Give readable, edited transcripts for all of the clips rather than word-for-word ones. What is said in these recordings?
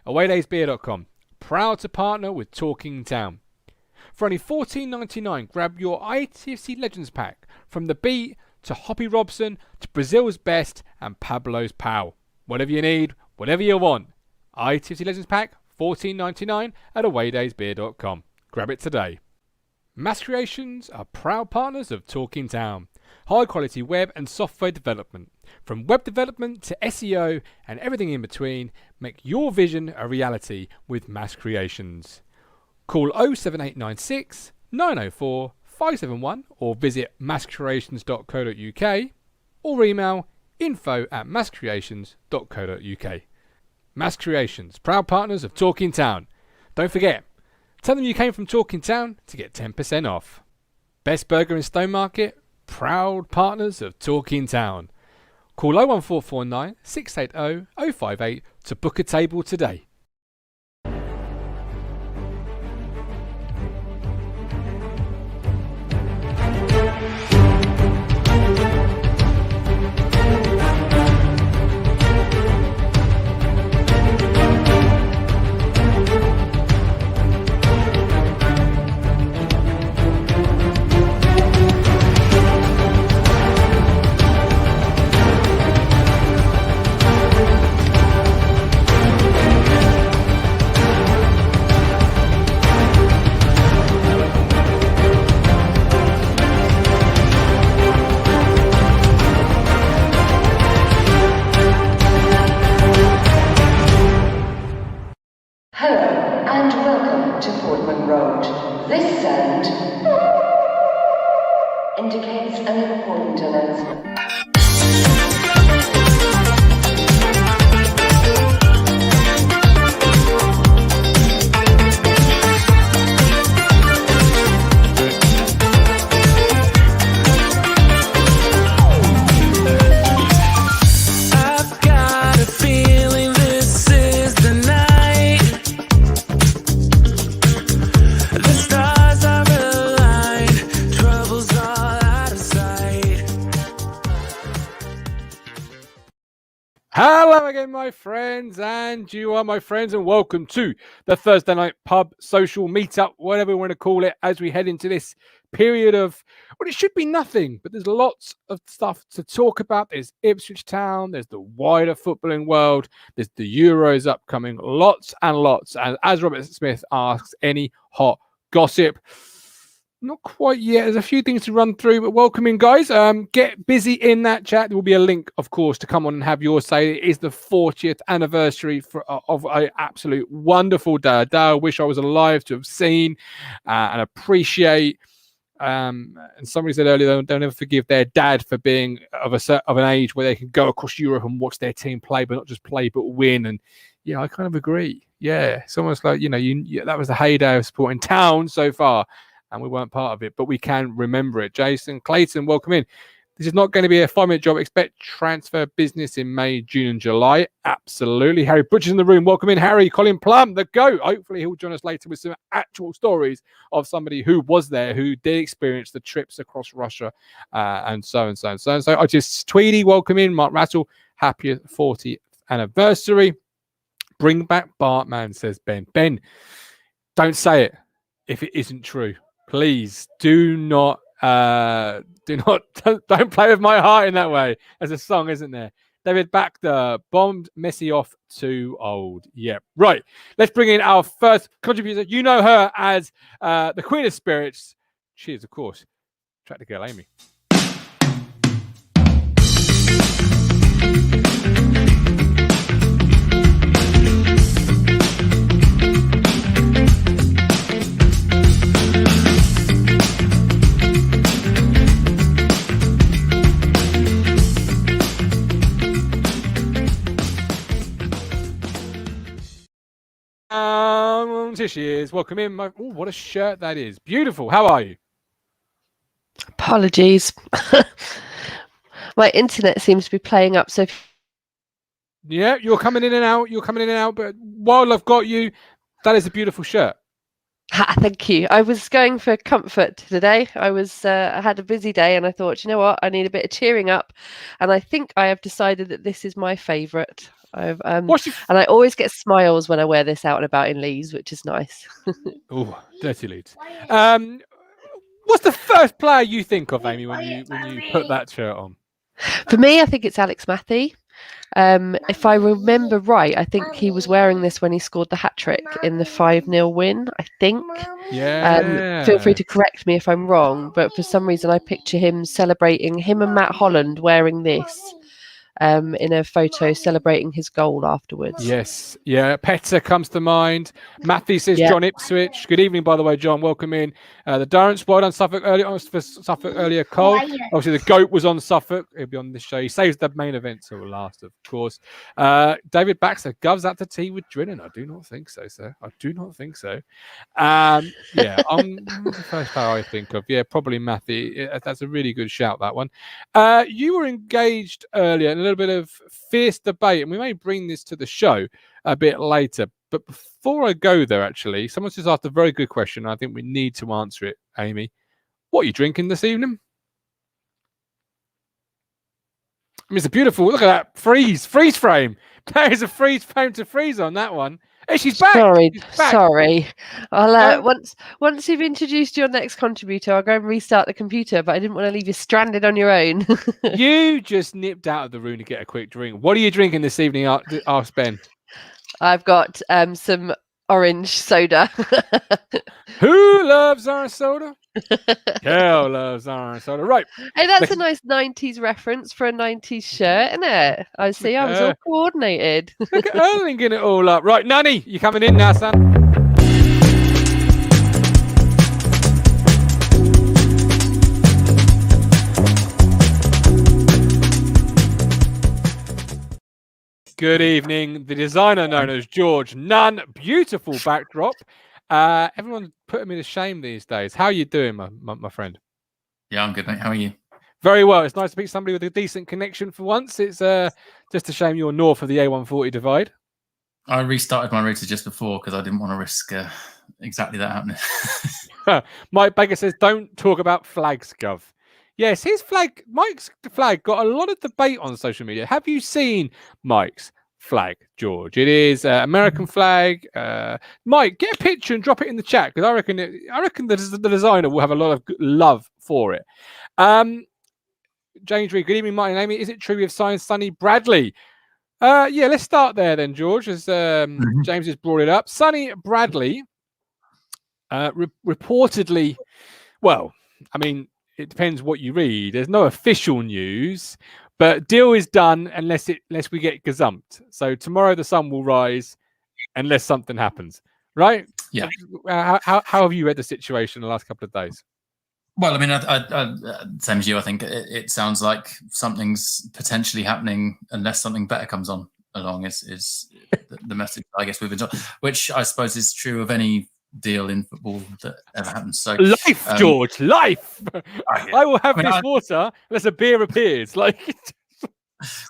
awaydaysbeer.com. Proud to partner with Talking Town. For only $14.99, grab your ITFC Legends Pack from The Beat to Hoppy Robson to Brazil's Best and Pablo's Pal. Whatever you need, whatever you want. ITFC Legends Pack, $14.99 at awaydaysbeer.com. Grab it today. Mass Creations are proud partners of Talking Town. High quality web and software development. From web development to SEO and everything in between, make your vision a reality with Mass Creations. Call 07896 904 571 or visit masscreations.co.uk or email info@masscreations.co.uk. Mass Creations, proud partners of Talking Town. Don't forget, tell them you came from Talking Town to get 10% off. Best Burger in Stone Market, proud partners of Talking Town. Call 01449 680 058 to book a table today. Indicates an important announcement. Hello again, my friends, and you are my friends, and welcome to the Thursday night pub social meetup, whatever we want to call it, as we head into this period of, well, it should be nothing, but there's lots of stuff to talk about. There's Ipswich Town, there's the wider footballing world, there's the Euros upcoming, lots and lots. And as Robert Smith asks, any hot gossip? Not quite yet. There's a few things to run through, but welcome in, guys. Get busy in that chat. There will be a link, of course, to come on and have your say. It is the 40th anniversary of an absolute wonderful day. A day I wish I was alive to have seen and appreciate. And somebody said earlier, they'll never forgive their dad for being of an age where they can go across Europe and watch their team play, but not just play, but win. And yeah, I kind of agree. Yeah, it's almost like, that was the heyday of supporting Town so far. And we weren't part of it, but we can remember it. Jason Clayton, welcome in. This is not going to be a 5-minute job. Expect transfer business in May, June, and July. Absolutely. Harry Butcher's in the room. Welcome in, Harry. Colin Plum, the GOAT. Hopefully, he'll join us later with some actual stories of somebody who was there, who did experience the trips across Russia, and so and so and so and so. I just Tweedy, welcome in. Mark Rattle, happy 40th anniversary. Bring back Bartman, says Ben. Ben, don't say it if it isn't true. Please don't play with my heart in that way. There's a song, isn't there? David Bachter, bombed Messi off too old. Yep. Right. Let's bring in our first contributor. You know her as the Queen of Spirits. She is, of course, Tractor Girl Amy. Here she is. Welcome in. Oh, what a shirt that is. Beautiful. How are you? Apologies. My internet seems to be playing up. So yeah, you're coming in and out. But while I've got you, that is a beautiful shirt. Thank you. I was going for comfort today. I had a busy day and I thought, you know what? I need a bit of cheering up. And I think I have decided that this is my favourite. I've What's your and I always get smiles when I wear this out and about in Leeds, which is nice. oh, dirty Leeds. What's the first player you think of, Amy, when you put that shirt on? For me, I think it's Alex Matthew. If I remember right, I think he was wearing this when he scored the hat trick in the 5-0 win, I think. Yeah. Feel free to correct me if I'm wrong, but for some reason I picture him celebrating, him and Matt Holland wearing this in a photo celebrating his goal afterwards. Yes, yeah. Petzer comes to mind. Matthew says Yeah. John Ipswich. Good evening, by the way, John. Welcome in. The Durrants, well done, Suffolk earlier. For Suffolk earlier, Cole. Obviously, the GOAT was on Suffolk. He'll be on this show. He saves the main event till last, of course. David Baxter, Gov's out to tea with Drilling. I do not think so, sir. I do not think so. Yeah, the first player I think of. Yeah, probably Matthew. That's a really good shout, that one. You were engaged earlier in a little bit of fierce debate, and we may bring this to the show a bit later. But before I go there, actually, someone's just asked a very good question. I think we need to answer it, Amy. What are you drinking this evening? I mean, it's a beautiful, look at that freeze frame. There is a freeze frame to freeze on that one. Hey, she's back. Sorry, She's back. sorry. I'll once you've introduced your next contributor, I'll go and restart the computer. But I didn't want to leave you stranded on your own. You just nipped out of the room to get a quick drink. What are you drinking this evening? Asked Ben. I've got some orange soda. Who loves orange soda? Kel loves orange soda. Right. Hey, that's a nice 90s reference for a 90s shirt, isn't it? I see. I was all coordinated. Look at her linking it all up. Right, Nanny, you coming in now, son? Good evening. The designer known as George Nunn. Beautiful backdrop. Everyone's putting me to shame these days. How are you doing, my friend? Yeah, I'm good, mate. How are you? Very well. It's nice to meet somebody with a decent connection for once. It's just a shame you're north of the A140 divide. I restarted my router just before because I didn't want to risk exactly that happening. Mike Baker says, don't talk about flags, Gov. Yes, Mike's flag got a lot of debate on social media. Have you seen Mike's flag, George? It is American flag. Mike, get a picture and drop it in the chat because I reckon the designer will have a lot of love for it. James Reed, good evening, Martin Amy. Is it true we have signed Sonny Bradley? Yeah, let's start there then, George, as James has brought it up. Sonny Bradley reportedly, well, I mean, it depends what you read. There's no official news, but deal is done unless we get gazumped. So tomorrow the sun will rise unless something happens, right? Yeah. How have you read the situation the last couple of days? Well, I mean, I same as you. I think it sounds like something's potentially happening unless something better comes along. Is the message I guess we've been talking, which I suppose is true of any deal in football that ever happens. So life, George, life. I will have this water unless a beer appears. Like,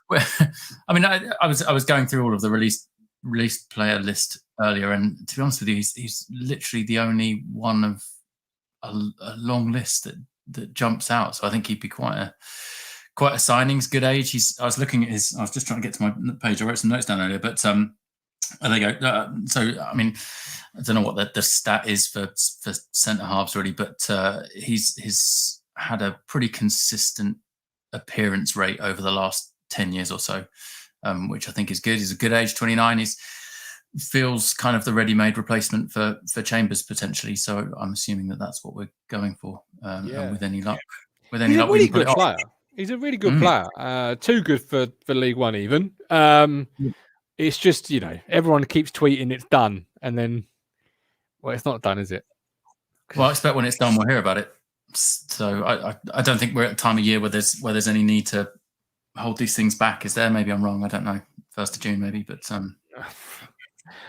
well, I mean, I was going through all of the released player list earlier, and to be honest with you, he's literally the only one of a long list that jumps out. So I think he'd be quite a signing. He's good age. I was looking at I was just trying to get to my page. I wrote some notes down earlier, but there you go. So I mean, I don't know what the stat is for centre halves really, but he's had a pretty consistent appearance rate over the last 10 years or so, which I think is good. He's a good age, 29. He's feels kind of the ready-made replacement for Chambers potentially. So I'm assuming that's what we're going for. And with any luck, he's a really good player. He's a really good player. Too good for League One even. It's just, everyone keeps tweeting it's done, and then, well, it's not done, is it? Well, I expect when it's done, we'll hear about it. So I don't think we're at a time of year where there's any need to hold these things back. Is there? Maybe I'm wrong. I don't know. 1st of June, maybe, but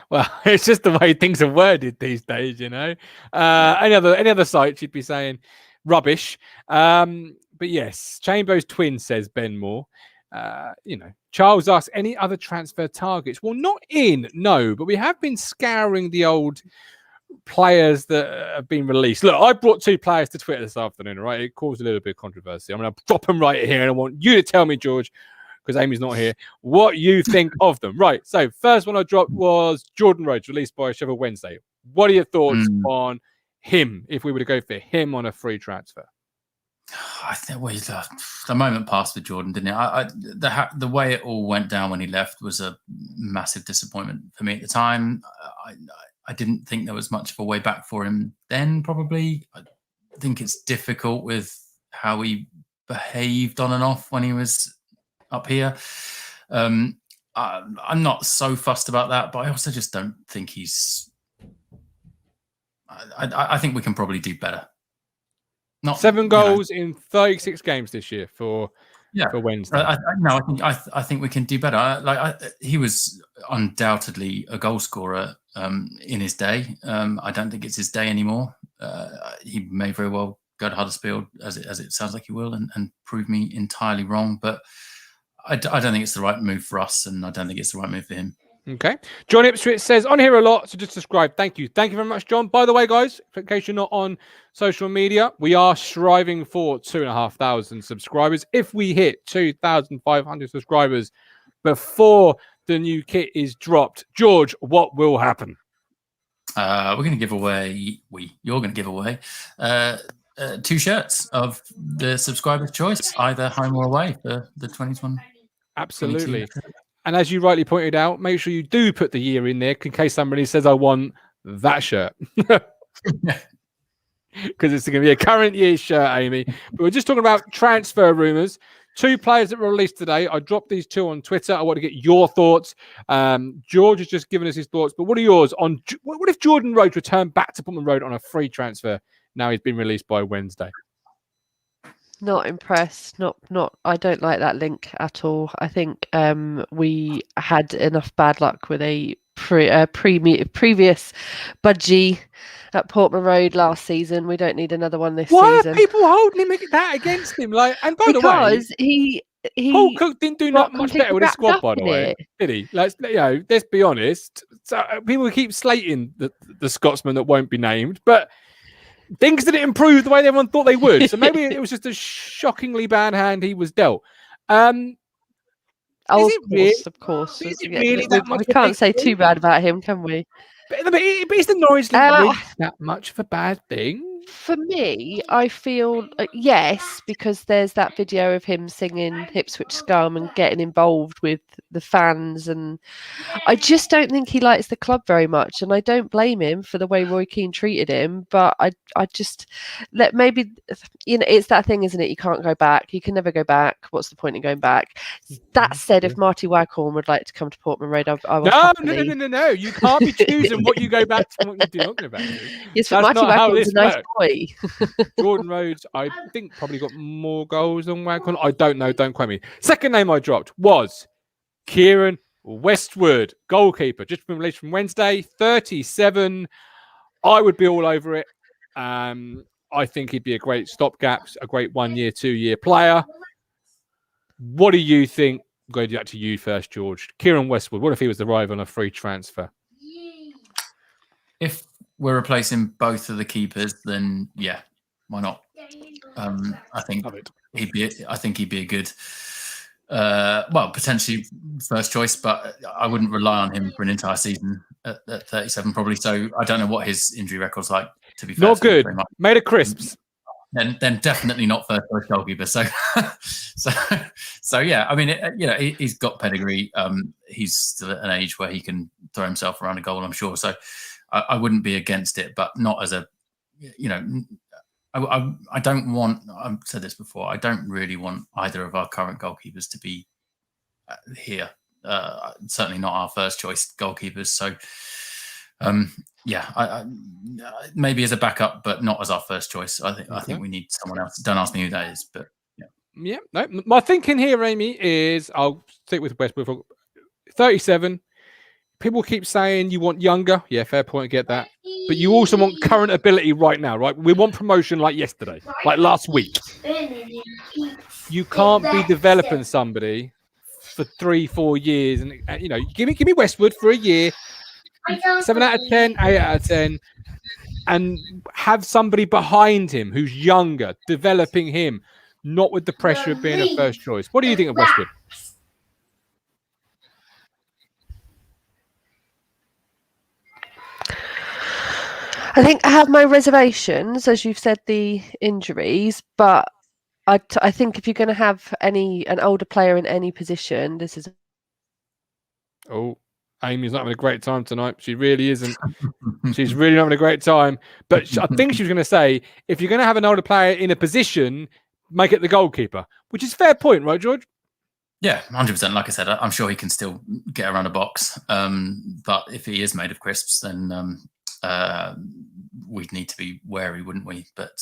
well, it's just the way things are worded these days, Any other site you'd be saying rubbish. But yes, Chamber's twin, says Ben Moore. Charles asks, any other transfer targets? Well, no, but we have been scouring the old players that have been released. Look, I brought 2 players to Twitter this afternoon, right? It caused a little bit of controversy. I'm going to drop them right here, and I want you to tell me, George, because Amy's not here, what you think of them. Right. So first one I dropped was Jordan Rhodes, released by Sheffield Wednesday. What are your thoughts on him if we were to go for him on a free transfer? I think the moment passed with Jordan, didn't it? The way it all went down when he left was a massive disappointment for me at the time. I didn't think there was much of a way back for him then, probably. I think it's difficult with how he behaved on and off when he was up here. I'm not so fussed about that, but I also just don't think he's... I think we can probably do better. 7 goals in 36 games this year for Wednesday. I think we can do better. He was undoubtedly a goal scorer in his day. I don't think it's his day anymore. He may very well go to Huddersfield, as it sounds like he will, and prove me entirely wrong. But I don't think it's the right move for us, and I don't think it's the right move for him. Okay. John Ipswich says, on here a lot, so just subscribe. Thank you. Thank you very much, John. By the way, guys, in case you're not on social media, we are striving for 2,500 subscribers. If we hit 2,500 subscribers before the new kit is dropped, George, what will happen? We're going to give away, you're going to give away 2 shirts of the subscriber's choice, either home or away for the 2021. Absolutely. And as you rightly pointed out, make sure you do put the year in there in case somebody says, I want that shirt. Because it's going to be a current year shirt, Amy. But we're just talking about transfer rumours. 2 players that were released today. I dropped these 2 on Twitter. I want to get your thoughts. George has just given us his thoughts. But what are yours on what if Jordan Rhodes returned back to Portman Road on a free transfer? Now he's been released by Wednesday. Not impressed. Not. I don't like that link at all. I think we had enough bad luck with a previous budgie at Portman Road last season. We don't need another one this season. Why are people holding that against him? And by the way, Paul Cook didn't do not much better with his squad, by the way, did he? Let's be honest. So people keep slating the Scotsman that won't be named, but things didn't improve the way everyone thought they would. So maybe it was just a shockingly bad hand he was dealt. Of course. Is it really that much? We can't say too bad about him, can we? But is the Norwich League really that much of a bad thing? For me, I feel yes, because there's that video of him singing Ipswich Scum and getting involved with the fans, and I just don't think he likes the club very much, and I don't blame him for the way Roy Keane treated him. But I just maybe it's that thing, isn't it? You can't go back. You can never go back. What's the point in going back? That said, if Marty Waghorn would like to come to Portman Road, I will happily... No. You can't be choosing what you go back to and what you do not go back to. Yes, but Marty Waghorn's a nice boy. Jordan Rhodes, I think, probably got more goals than Waghorn. I don't know. Don't quote me. Second name I dropped was Kieran Westwood, goalkeeper, just been released from Wednesday, 37. I would be all over it. I think he'd be a great stopgap, a great 1-year, 2-year player. What do you think? I'm going to do that to you first, George. Kieran Westwood, what if he was arrived on a free transfer? If we're replacing both of the keepers, then yeah, why not? I think he'd be a good, potentially first choice, but I wouldn't rely on him for an entire season at 37 probably. So I don't know what his injury record's like. To be fair, not good. Made of crisps. Then definitely not first choice goalkeeper. So yeah. I mean, he's got pedigree. He's still at an age where he can throw himself around a goal, I'm sure. So I wouldn't be against it, but not as a, I don't want, I've said this before, I don't really want either of our current goalkeepers to be here. Certainly not our first choice goalkeepers. So, maybe as a backup, but not as our first choice. I think we need someone else. Don't ask me who that is, but yeah. Yeah, no, my thinking here, Amy, is I'll stick with Westwood. 37. People keep saying you want younger. Yeah, fair point. Get that. But you also want current ability right now, right? We want promotion like yesterday, like last week. You can't be developing somebody for 3-4 years, and give me Westwood for a year, 7 out of 10, 8 out of 10, and have somebody behind him who's younger, developing him, not with the pressure of being a first choice. What do you think of Westwood? I think I have my reservations, as you've said, the injuries, but I think if you're going to have an older player in any position, this is. Oh, Amy's not having a great time tonight. She really isn't. She's really not having a great time. But I think she was going to say, if you're going to have an older player in a position, make it the goalkeeper, which is a fair point, right, George? Yeah, 100%. Like I said, I'm sure he can still get around a box. But if he is made of crisps, then we'd need to be wary, wouldn't we? But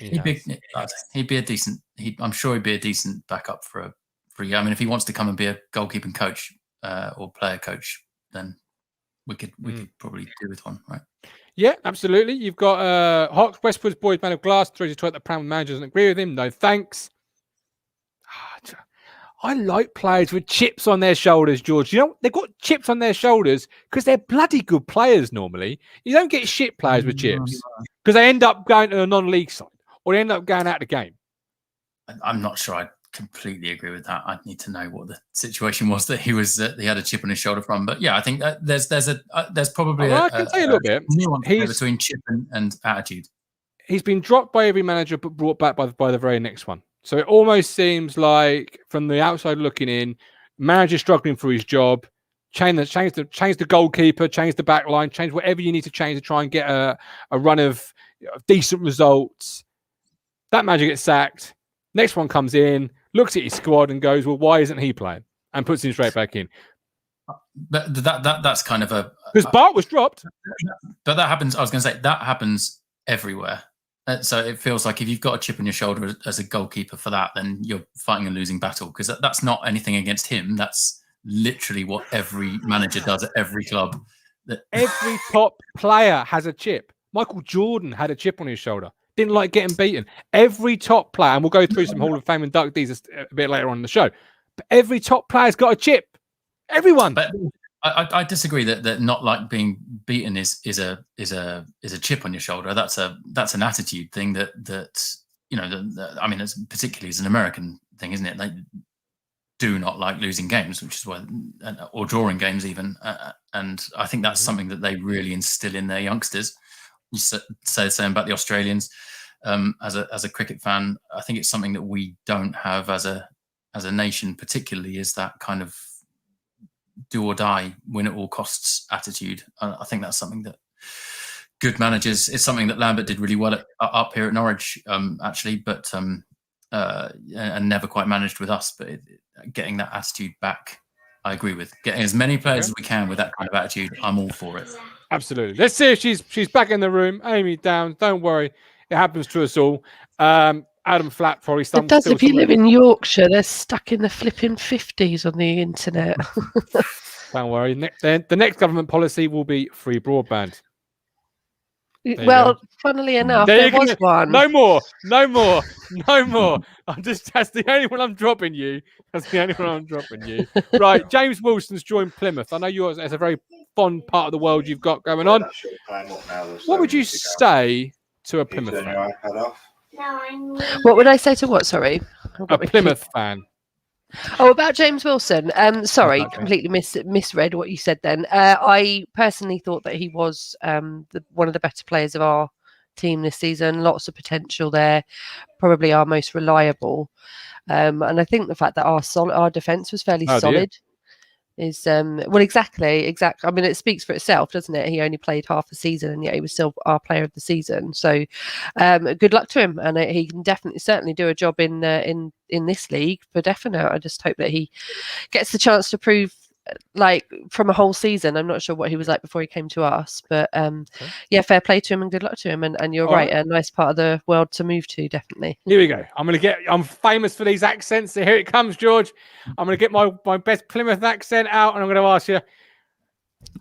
he'd be a decent. I'm sure he'd be a decent backup for a year. I mean, if he wants to come and be a goalkeeping coach or player coach, then we could probably do with one, right? Yeah, absolutely. You've got Hawks, Westwood's boys man of glass, throws a tweet that Pram manager doesn't agree with him. No thanks. I like players with chips on their shoulders, George. You know, they've got chips on their shoulders because they're bloody good players normally. You don't get shit players with chips because they end up going to a non-league side or they end up going out of the game. I'm not sure I completely agree with that. I'd need to know what the situation was that he had a chip on his shoulder from. But yeah, I think there's probably I can tell you a little bit nuance between chip and attitude. He's been dropped by every manager but brought back by the very next one. So it almost seems like, from the outside looking in, manager struggling for his job. Change the goalkeeper, change the back line, change whatever you need to change to try and get a run of decent results. That manager gets sacked. Next one comes in, looks at his squad and goes, "Well, why isn't he playing?" And puts him straight back in. But that's kind of because Bart was dropped. But that happens. I was going to say that happens everywhere. So it feels like if you've got a chip on your shoulder as a goalkeeper for that, then you're fighting a losing battle, because that's not anything against him. That's literally what every manager does at every club. Every top player has a chip. Michael Jordan had a chip on his shoulder. Didn't like getting beaten. Every top player, and we'll go through some Hall of Fame inductees a bit later on in the show, but every top player's got a chip. Everyone. But I disagree that not like being beaten is a chip on your shoulder. That's an attitude thing that you know. I mean, it's particularly as an American thing, isn't it? They do not like losing games, which is why, or drawing games even. And I think that's something that they really instill in their youngsters. You say the same about the Australians. As a cricket fan, I think it's something that we don't have as a nation, particularly, is that kind of do or die, win at all costs attitude. I think that's something that good managers, it's something that Lambert did really well up here at Norwich, actually, but and never quite managed with us. But getting that attitude back, I agree with. Getting as many players as we can with that kind of attitude, I'm all for it. Absolutely. Let's see if she's back in the room. Amy down. Don't worry, it happens to us all. Adam Flat probably. It does if you live in Yorkshire. They're stuck in the flipping 50s on the internet. Don't worry. The next government policy will be free broadband. Well, funnily enough, there was one. No more. That's the only one I'm dropping you. Right, James Wilson's joined Plymouth. I know yours is a very fond part of the world you've got going on. What would you say to a Plymouth fan? What would I say to what? Sorry, a Plymouth fan. Oh, about James Wilson. Sorry, completely misread what you said then. I personally thought that he was one of the better players of our team this season. Lots of potential there. Probably our most reliable. And I think the fact that our defence was fairly solid is exactly. I mean, it speaks for itself, doesn't it? He only played half a season, and yet he was still our player of the season. So, good luck to him, and he can certainly do a job in this league for definite. I just hope that he gets the chance to prove, like, from a whole season. I'm not sure what he was like before he came to us, but yeah, fair play to him and good luck to him. And you're right, a nice part of the world to move to, definitely. Here we go. I'm famous for these accents, so here it comes, George. I'm going to get my best Plymouth accent out, and I'm going to ask you,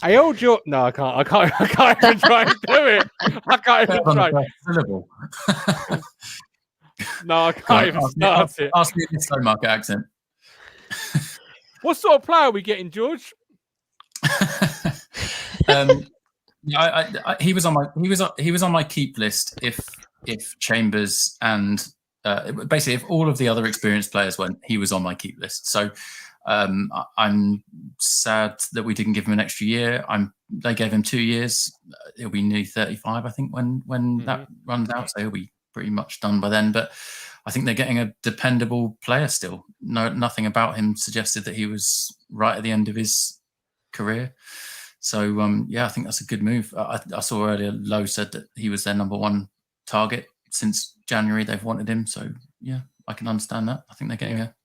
hey, old George. No, I can't even try and do it. I can't even try. No, I can't even start it. Ask me in the slow market accent. What sort of player are we getting, George? He was on my keep list if Chambers and basically if all of the other experienced players went, he was on my keep list. So I'm sad that we didn't give him an extra year. They gave him 2 years. He'll be nearly 35, I think, when that runs out. So he'll be pretty much done by then. But I think they're getting a dependable player still. Nothing about him suggested that he was right at the end of his career. So, I think that's a good move. I saw earlier Lowe said that he was their number one target since January. They've wanted him. So, yeah, I can understand that. I think they're getting a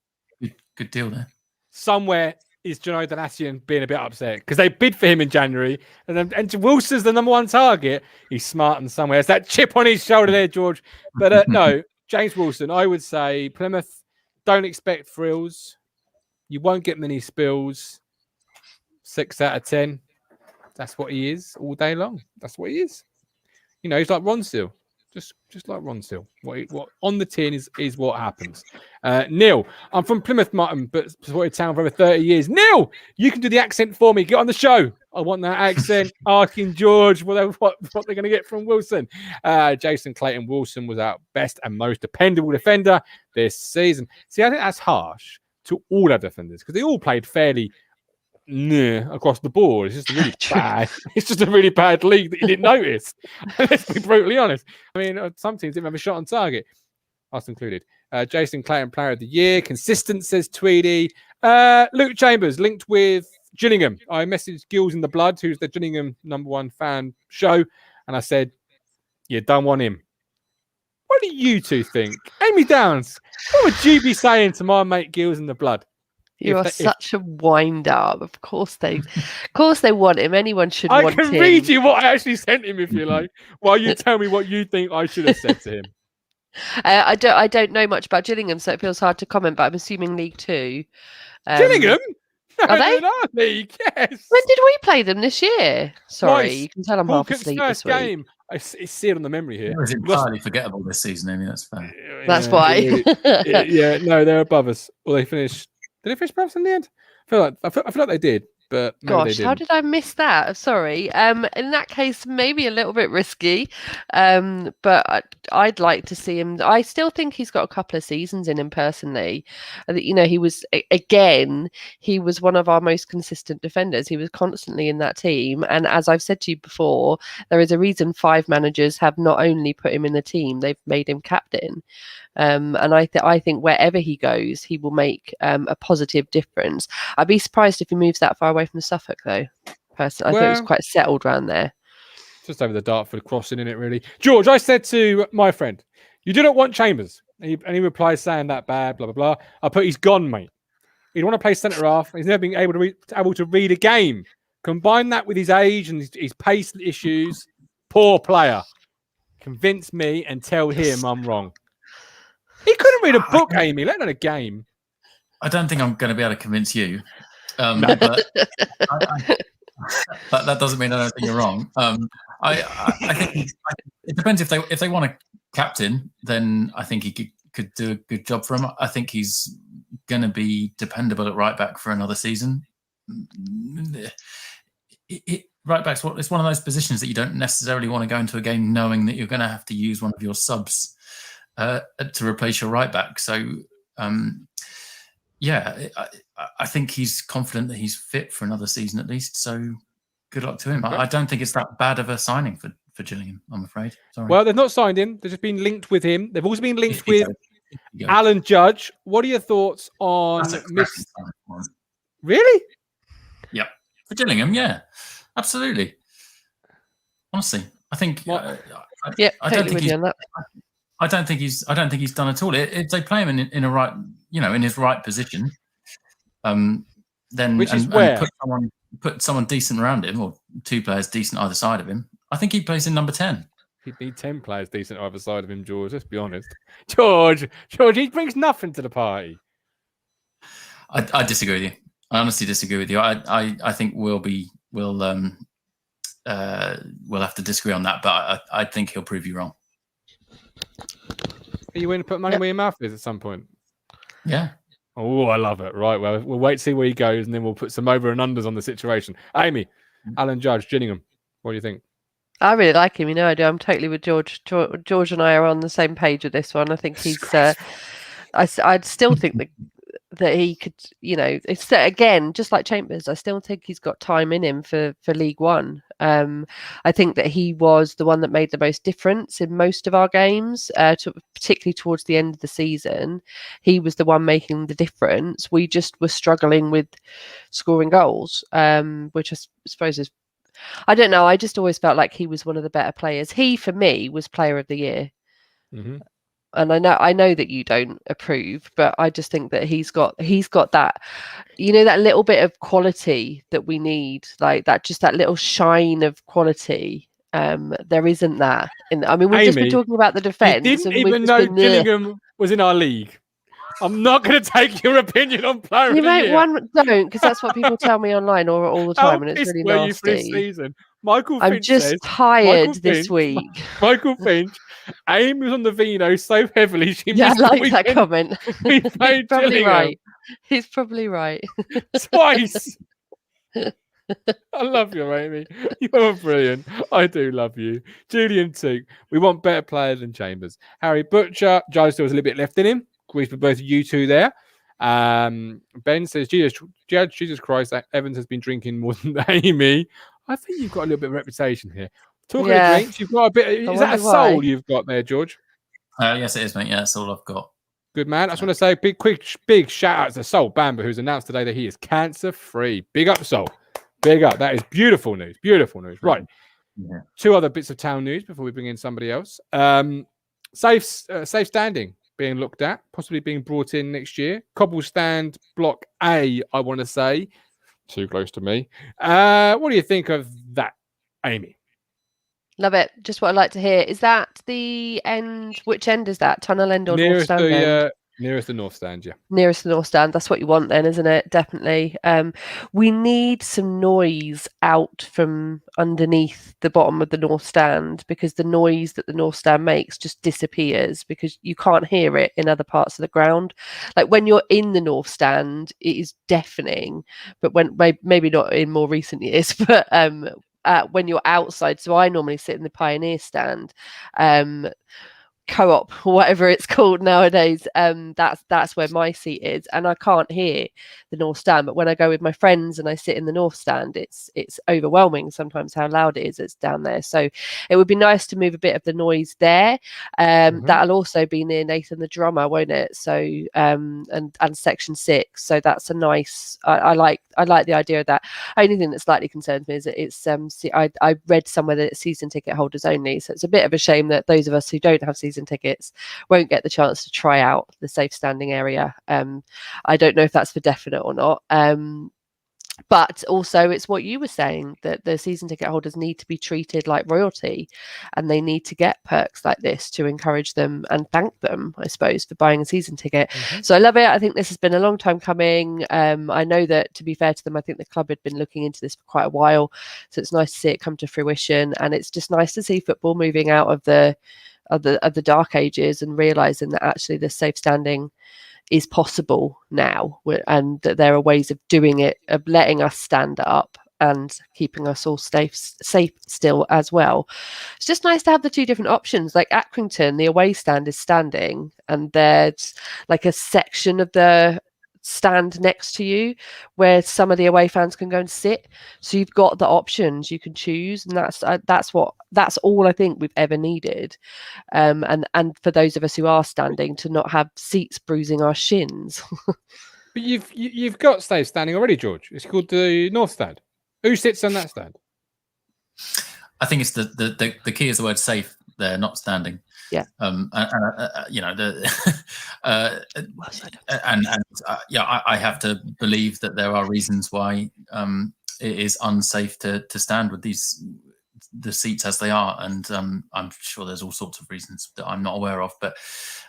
good deal there. Somewhere is Geno Donatian being a bit upset because they bid for him in January and Wilson's the number one target. He's smart and somewhere. It's that chip on his shoulder there, George. But no, James Wilson, I would say Plymouth, don't expect thrills. You won't get many spills. 6 out of 10. That's what he is all day long. That's what he is. You know, he's like Ron Steele. Just like Ron Steele. What on the tin is what happens. Neil, I'm from Plymouth, Martin, but supported town for over 30 years. Neil, you can do the accent for me. Get on the show. I want that accent. Asking George what they're going to get from Wilson. Jason Clayton Wilson was our best and most dependable defender this season. See, I think that's harsh to all our defenders because they all played fairly across the board. It's just really bad. It's just a really bad league that you didn't notice. Let's be brutally honest. I mean, some teams didn't have a shot on target, us included. Jason Clayton, Player of the Year. Consistent, says Tweedy. Luke Chambers, linked with Gillingham. I messaged Gills in the Blood, who's the Gillingham #1 fan show, and I said, you don't want him. What do you two think? Amy Downs, what would you be saying to my mate Gills in the Blood? You are such a wind-up. Of course they want him. Anyone should want him. I can read you what I actually sent him if you like, while you tell me what you think I should have said to him. I don't know much about Gillingham, so it feels hard to comment, but I'm assuming League 2. Gillingham? No, are they? In our league, yes. When did we play them this year? Sorry, Nice. you can tell I'm half asleep first this week. game. It's sealed on the memory here. It was entirely forgettable this season. I mean, that's fair. That's why. No, they're above us. Well, they finished. Did they finish above us in the end? I feel like they did, but gosh, how did I miss that? Sorry. In that case, maybe a little bit risky. But I'd like to see him. I still think he's got a couple of seasons in him personally. You know, he was one of our most consistent defenders. He was constantly in that team. And as I've said to you before, there is a reason 5 managers have not only put him in the team, they've made him captain. And I think wherever he goes, he will make a positive difference. I'd be surprised if he moves that far away from Suffolk, though. Personally, I think it was quite settled around there. Just over the Dartford crossing, in it really. George, I said to my friend, "You do not want Chambers," and he replies saying that bad, blah blah blah. I put, "He's gone, mate. He'd want to play centre half. He's never been able to read a game. Combine that with his age and his pace issues. Poor player. Convince me and tell him I'm wrong." He couldn't read a book, Amy, let alone a game. I don't think I'm going to be able to convince you. But that doesn't mean I don't think you're wrong. I think it depends if they want a captain, then I think he could do a good job for him. I think he's going to be dependable at right back for another season. Right back's it's one of those positions that you don't necessarily want to go into a game knowing that you're going to have to use one of your subs to replace your right back. So I think he's confident that he's fit for another season at least. So good luck to him. I don't think it's that bad of a signing for Gillingham, I'm afraid. Sorry. Well, they've not signed him. They've just been linked with him. They've also been linked with Alan Judge. What are your thoughts on Really? Yeah. For Gillingham, yeah. Absolutely. Honestly, I think I don't think he's done at all. If they play him in a right, in his right position, then which is where put someone decent around him, or 2 players decent either side of him. I think he plays in number 10. He'd need 10 players decent either side of him, George. Let's be honest. George, he brings nothing to the party. I disagree with you. I honestly disagree with you. I think we'll have to disagree on that, but I think he'll prove you wrong. Are you willing to put money where your mouth is at some point? Yeah. Oh, I love it. Right. Well, we'll wait to see where he goes, and then we'll put some over and unders on the situation. Amy, Alan Judge, Gillingham, what do you think? I really like him. I do. I'm totally with George. George and I are on the same page with this one. I think he's. I'd still think that that he could, it's again, just like Chambers, I still think he's got time in him for League One. I think that he was the one that made the most difference in most of our games, particularly towards the end of the season. He was the one making the difference. We just were struggling with scoring goals, which I suppose is, I don't know. I just always felt like he was one of the better players. He, for me, was Player of the Year. Mm-hmm. And I know that you don't approve, but I just think that he's got that, that little bit of quality that we need, like that, just that little shine of quality. There isn't that. We've just been Amy, talking about the defence. You didn't and even know Gillingham was in our league. I'm not going to take your opinion on Player of the Year. Don't, because that's what people tell me online or all the time, and it's really nasty. You for this season? Michael Finch just tired this week. Michael Finch, Amy was on the vino so heavily she missed I like that comment. We played probably Gillingham. Right. He's probably right. Twice. I love you, Amy. You're brilliant. I do love you. Julian Took, we want better players than Chambers. Harry Butcher, Joe still was a little bit left in him. Agrees for both of you two there. Ben says, Jesus Christ, Evans has been drinking more than Amy. I think you've got a little bit of reputation here. Talking of drinks, you've got a bit. Is that a soul you've got there, George? Yes, it is, mate. Yeah, that's all I've got. Good man. I just want to say a big shout out to Sol Bamber, who's announced today that he is cancer free. Big up, Sol. Big up. That is beautiful news. Beautiful news. Right. Yeah. Two other bits of town news before we bring in somebody else. Safe standing being looked at, possibly being brought in next year. Cobble stand block A, I want to say. Too close to me. What do you think of that, Amy? Love it. Just what I'd like to hear. Is that the end? Which end is that? Tunnel end or North Stand end? Nearest the North Stand, yeah. Nearest the North Stand. That's what you want then, isn't it? Definitely. We need some noise out from underneath the bottom of the North Stand, because the noise that the North Stand makes just disappears because you can't hear it in other parts of the ground. Like when you're in the North Stand, it is deafening, but maybe not in more recent years, but when you're outside, so I normally sit in the Pioneer Stand, Co-op, whatever it's called nowadays. That's where my seat is, and I can't hear the North Stand. But when I go with my friends and I sit in the North Stand, it's overwhelming sometimes how loud it is. It's down there, so it would be nice to move a bit of the noise there. That'll also be near Nathan the drummer, won't it? So and section 6. So that's a nice. I like the idea of that. Only thing that slightly concerns me is that it's I read somewhere that it's season ticket holders only. So it's a bit of a shame that those of us who don't have season tickets won't get the chance to try out the safe standing area. I don't know if that's for definite or not. But also it's what you were saying, that the season ticket holders need to be treated like royalty, and they need to get perks like this to encourage them and thank them, I suppose, for buying a season ticket. So I love it. I think this has been a long time coming. I know that, to be fair to them, I think the club had been looking into this for quite a while, so it's nice to see it come to fruition, and it's just nice to see football moving out of the dark ages and realizing that actually the safe standing is possible now, and that there are ways of doing it, of letting us stand up and keeping us all safe still as well. It's just nice to have the two different options. Like Accrington, the away stand is standing, and there's like a section of the stand next to you where some of the away fans can go and sit, so you've got the options, you can choose, and that's all I think we've ever needed, and for those of us who are standing, to not have seats bruising our shins. But you've got safe standing already, George. It's called the North Stand. Who sits on that stand? I think it's the key is the word safe there, not standing. Yeah. You know, I have to believe that there are reasons why it is unsafe to stand with the seats as they are, and I'm sure there's all sorts of reasons that I'm not aware of. But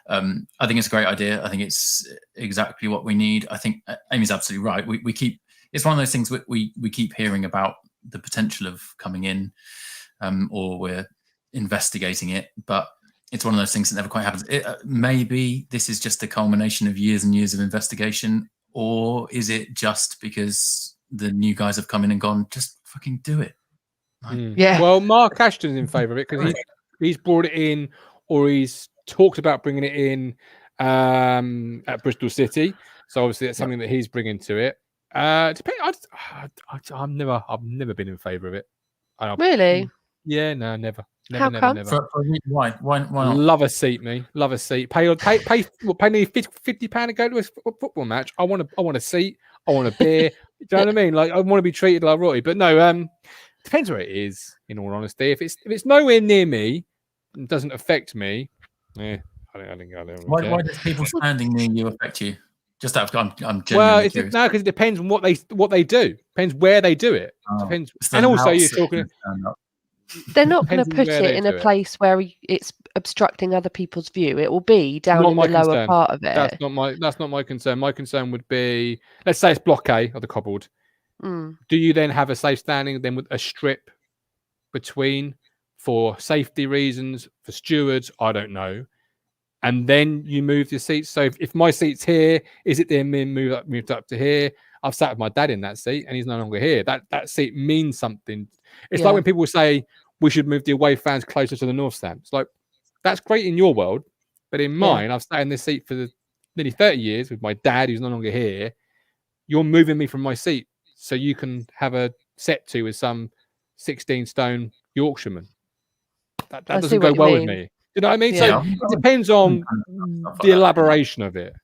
I think it's a great idea. I think it's exactly what we need. I think Amy's absolutely right. We keep, it's one of those things we keep hearing about the potential of coming in, or we're investigating it, but it's one of those things that never quite happens. Maybe this is just a culmination of years and years of investigation, or is it just because the new guys have come in and gone, just fucking do it? Yeah. Well, Mark Ashton's in favour of it because he's brought it in, or he's talked about bringing it in at Bristol City. So obviously that's something that he's bringing to it. I've never been in favour of it. Really? Yeah, no, never. How come? Why not? Love a seat, me. Love a seat. Pay me £50 to go to a football match. I want a seat. I want a beer. Do you know what I mean? Like I want to be treated like royalty. But no, depends where it is. In all honesty, if it's nowhere near me, and doesn't affect me, I don't Why care. does people standing near you affect you? Just out of, I'm Well, genuinely curious. no, because it depends on what they do. Depends where they do it. Depends, and also you're talking. They're not going to Depends on put where it they in do a it. place where it's obstructing other people's view. It will be down Not in my the lower concern. part of it. That's not my concern. My concern would be, let's say it's block A of the cobbled. Mm. Do you then have a safe standing then with a strip between for safety reasons, for stewards? I don't know. And then you move your seats. So if my seat's here, is it then moved up to here? I've sat with my dad in that seat and he's no longer here. That seat means something. It's like when people say we should move the away fans closer to the north stand. It's like, that's great in your world, but in mine, I've sat in this seat for nearly 30 years with my dad who's no longer here. You're moving me from my seat so you can have a set to with some 16-stone Yorkshireman. That doesn't go well with me. You know what I mean? Yeah. So it depends on the elaboration of it,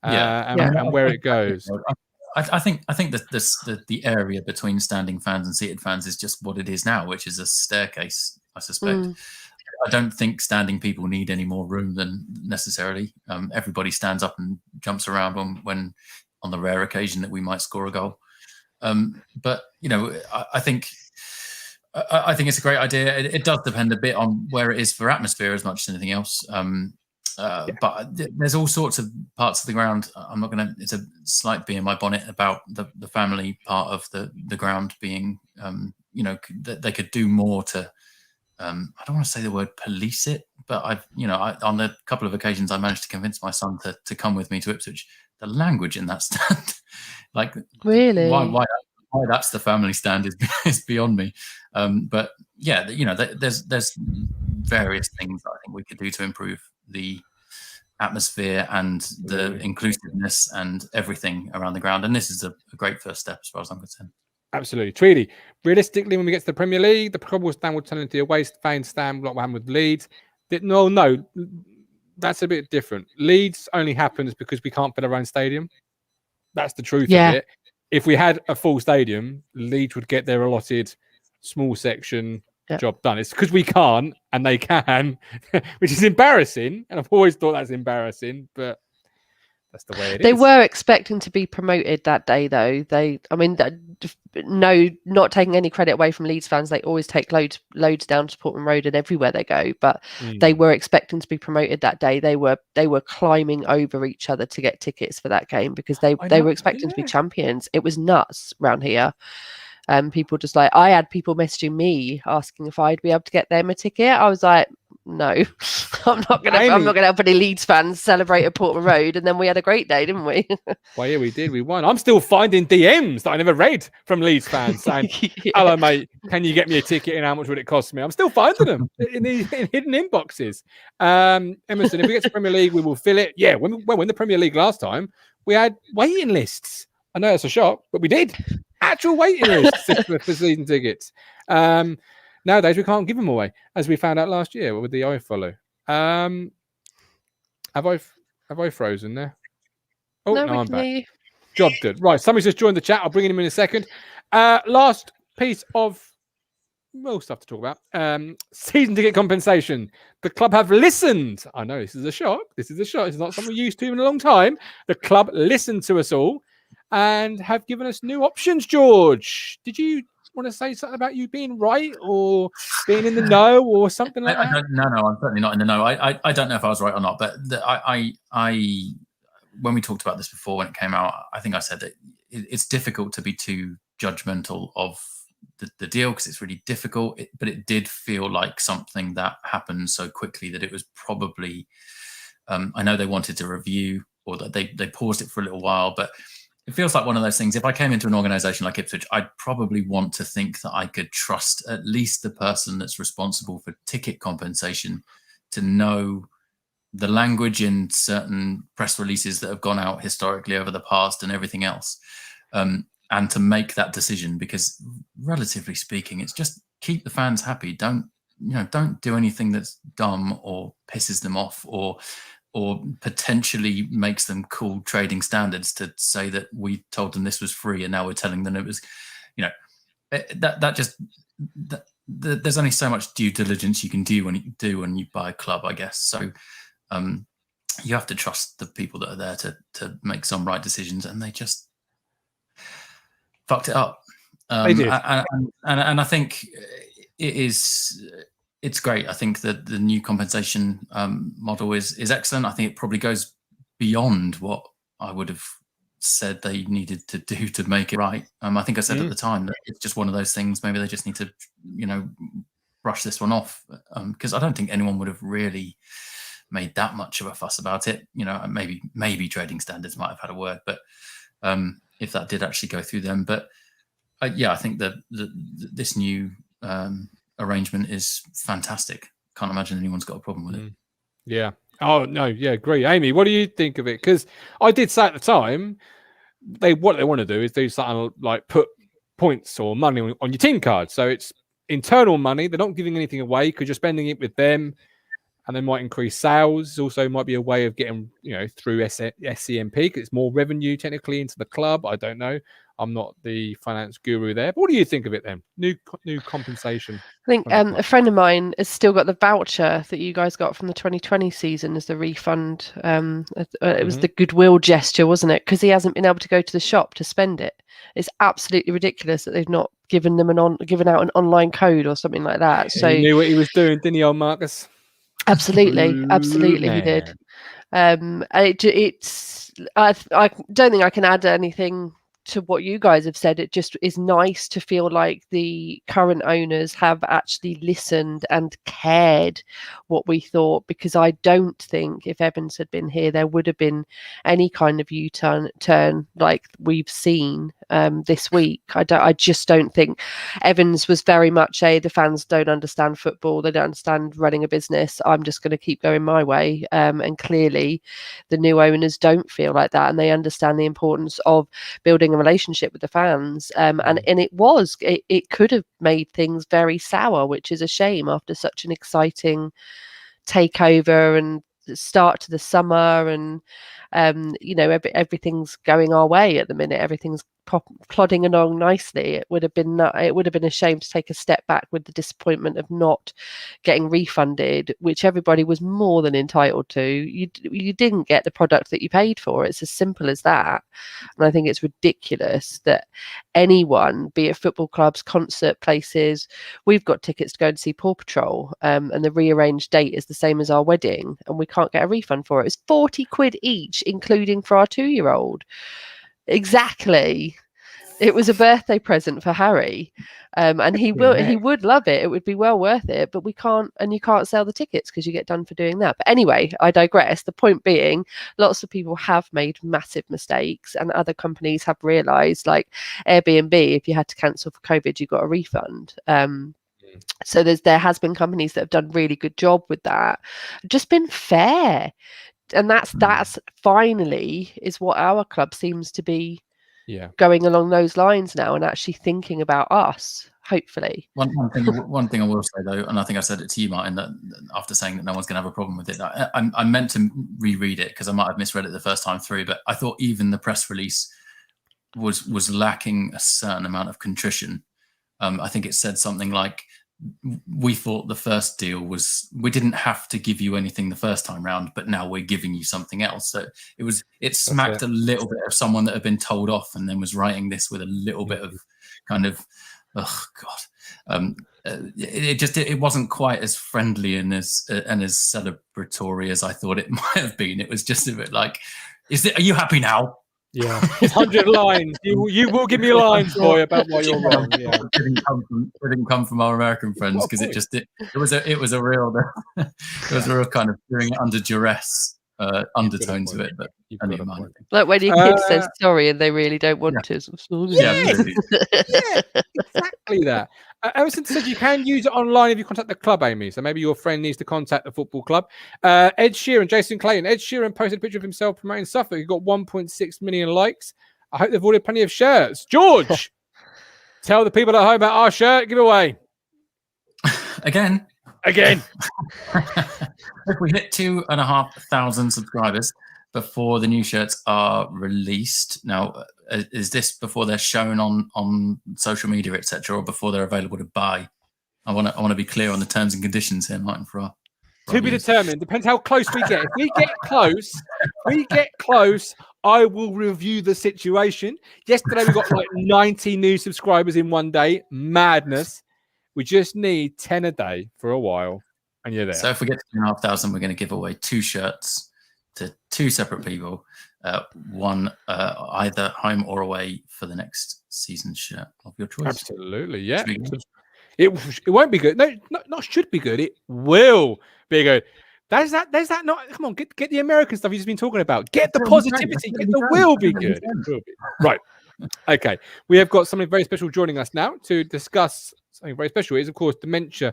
and where it goes. I think that the area between standing fans and seated fans is just what it is now, which is a staircase, I suspect. I don't think standing people need any more room than necessarily. Everybody stands up and jumps around when on the rare occasion that we might score a goal. But I think it's a great idea. It does depend a bit on where it is for atmosphere as much as anything else. But there's all sorts of parts of the ground. I'm not going to. It's a slight bee in my bonnet about the family part of the ground being. That they could do more to. I don't want to say the word police it, but on a couple of occasions I managed to convince my son to come with me to Ipswich. The language in that stand, like really, why that's the family stand is beyond me. But yeah, there's various things that I think we could do to improve the atmosphere and the inclusiveness and everything around the ground. And this is a great first step as far as I'm concerned. Absolutely. Tweedy, realistically, when we get to the Premier League, the cobble stand will turn into a waste fan stand like what happened with Leeds. No, that's a bit different. Leeds only happens because we can't fit our own stadium. That's the truth of it. If we had a full stadium, Leeds would get their allotted small section job done. It's because we can't and they can, which is embarrassing. And I've always thought that's embarrassing, but that's the way it is. They were expecting to be promoted that day, though. Not taking any credit away from Leeds fans. They always take loads down to Portman Road and everywhere they go. But they were expecting to be promoted that day. They were climbing over each other to get tickets for that game because they were expecting to be champions. It was nuts around here. People just I had people messaging me asking if I'd be able to get them a ticket. I was like, no, I'm not gonna help any Leeds fans celebrate at Portman Road. And then we had a great day, didn't we? Well, yeah, we did. We won. I'm still finding DMs that I never read from Leeds fans saying, "Hello, mate, can you get me a ticket and how much would it cost me?" I'm still finding them in hidden inboxes. Emerson, if we get to Premier League, we will fill it. Yeah, when the Premier League last time, we had waiting lists. I know it's a shock, but we did. Actual waiting lists for season tickets. Nowadays, we can't give them away, as we found out last year with the iFollow. Have I frozen there? Oh, no, I'm back. Job done. Right, somebody's just joined the chat. I'll bring him in a second. Last piece of stuff to talk about. Season ticket compensation. The club have listened. I know this is a shock. This is not something we're used to in a long time. The club listened to us all and have given us new options. George, did you want to say something about you being right or being in the know or something like that? No, I'm certainly not in the know. I don't know if I was right or not, but I when we talked about this before when it came out, I think I said that it's difficult to be too judgmental of the deal because it's really difficult. But it did feel like something that happened so quickly that it was probably. I know they wanted to review or that they paused it for a little while, but. It feels like one of those things. If I came into an organisation like Ipswich, I'd probably want to think that I could trust at least the person that's responsible for ticket compensation to know the language in certain press releases that have gone out historically over the past and everything else, and to make that decision, because relatively speaking, it's just keep the fans happy. Don't do anything that's dumb or pisses them off or potentially makes them cool trading standards to say that we told them this was free and now we're telling them it was, there's only so much due diligence you can do when you buy a club, I guess. So you have to trust the people that are there to make some right decisions, and they just fucked it up. They did. And I think it's great. I think that the new compensation model is excellent. I think it probably goes beyond what I would have said they needed to do to make it right. I think I said at the time that it's just one of those things. Maybe they just need to, brush this one off, because I don't think anyone would have really made that much of a fuss about it. Maybe trading standards might have had a word, but if that did actually go through them. But I think that this new arrangement is fantastic. Can't imagine anyone's got a problem with it. Yeah. Oh no. Yeah. Agree. Amy, what do you think of it? Because I did say at the time, what they want to do is do something like put points or money on your team card. So it's internal money. They're not giving anything away because you're spending it with them, and they might increase sales. Also, might be a way of getting through SCMP because it's more revenue technically into the club. I don't know. I'm not the finance guru there. But what do you think of it then? New compensation. I think a friend of mine has still got the voucher that you guys got from the 2020 season as the refund. It was the goodwill gesture, wasn't it? Because he hasn't been able to go to the shop to spend it. It's absolutely ridiculous that they've not given them given out an online code or something like that. So he knew what he was doing, didn't he, old Marcus? Absolutely, he did. I don't think I can add anything to what you guys have said. It just is nice to feel like the current owners have actually listened and cared what we thought, because I don't think if Evans had been here there would have been any kind of U-turn like we've seen this week. I just don't think Evans was very much the fans don't understand football, they don't understand running a business, I'm just going to keep going my way, and clearly the new owners don't feel like that, and they understand the importance of building a relationship with the fans, and it could have made things very sour, which is a shame after such an exciting takeover and start to the summer, and everything's going our way at the minute, everything's plodding along nicely. It would have been a shame to take a step back with the disappointment of not getting refunded, which everybody was more than entitled to. You didn't get the product that you paid for. It's as simple as that. And I think it's ridiculous that anyone, be it football clubs, concert places, we've got tickets to go and see Paw Patrol, and the rearranged date is the same as our wedding, and we can't get a refund for it. It's 40 quid each, including for our 2-year-old. Exactly. It was a birthday present for Harry, and he would love it. It would be well worth it, but we can't, and you can't sell the tickets because you get done for doing that. But anyway, I digress. The point being, lots of people have made massive mistakes, and other companies have realised, like Airbnb, if you had to cancel for COVID, you got a refund. So there has been companies that have done really good job with that, just been fair. And that's finally is what our club seems to be going along those lines now, and actually thinking about us, hopefully. One thing I will say though, and I think I said it to you, Martin, that after saying that no one's going to have a problem with it, I meant to reread it because I might have misread it the first time through, but I thought even the press release was lacking a certain amount of contrition. I think it said something like, we thought the first deal was, we didn't have to give you anything the first time round, but now we're giving you something else. So it smacked a little bit of someone that had been told off and then was writing this with a little bit of kind of, oh God. It wasn't quite as friendly and as celebratory as I thought it might have been. It was just a bit like, are you happy now? Yeah, 100 lines. You will give me lines, boy, about why you're wrong. Yeah, it didn't come from our American friends, because it was a real kind of doing it under duress undertone to it. But anyway, like when your kid says sorry and they really don't want to. Yeah, exactly that. Emerson said you can use it online if you contact the club, Amy. So maybe your friend needs to contact the football club. Ed Sheeran, Jason Clayton. Ed Sheeran posted a picture of himself promoting Suffolk. He got 1.6 million likes. I hope they've ordered plenty of shirts. George, tell the people at home about our shirt giveaway. Again. If we hit 2,500 subscribers before the new shirts are released. Now, is this before they're shown on social media, etc., or before they're available to buy? I want to be clear on the terms and conditions here, Martin. To be determined. Depends how close we get. If we get close, I will review the situation. Yesterday we got like 90 new subscribers in one day. Madness. We just need 10 a day for a while, and you're there. So if we get to 2,500, we're going to give away 2 shirts to 2 separate people, one either home or away for the next season's shirt of your choice. Absolutely, yeah. It won't be good. No, not should be good. It will be good. There's that. Not. Come on, get the American stuff you've just been talking about. Get the positivity. Get the will be good. Right. Okay. We have got something very special joining us now to discuss something very special. It is, of course, Dementia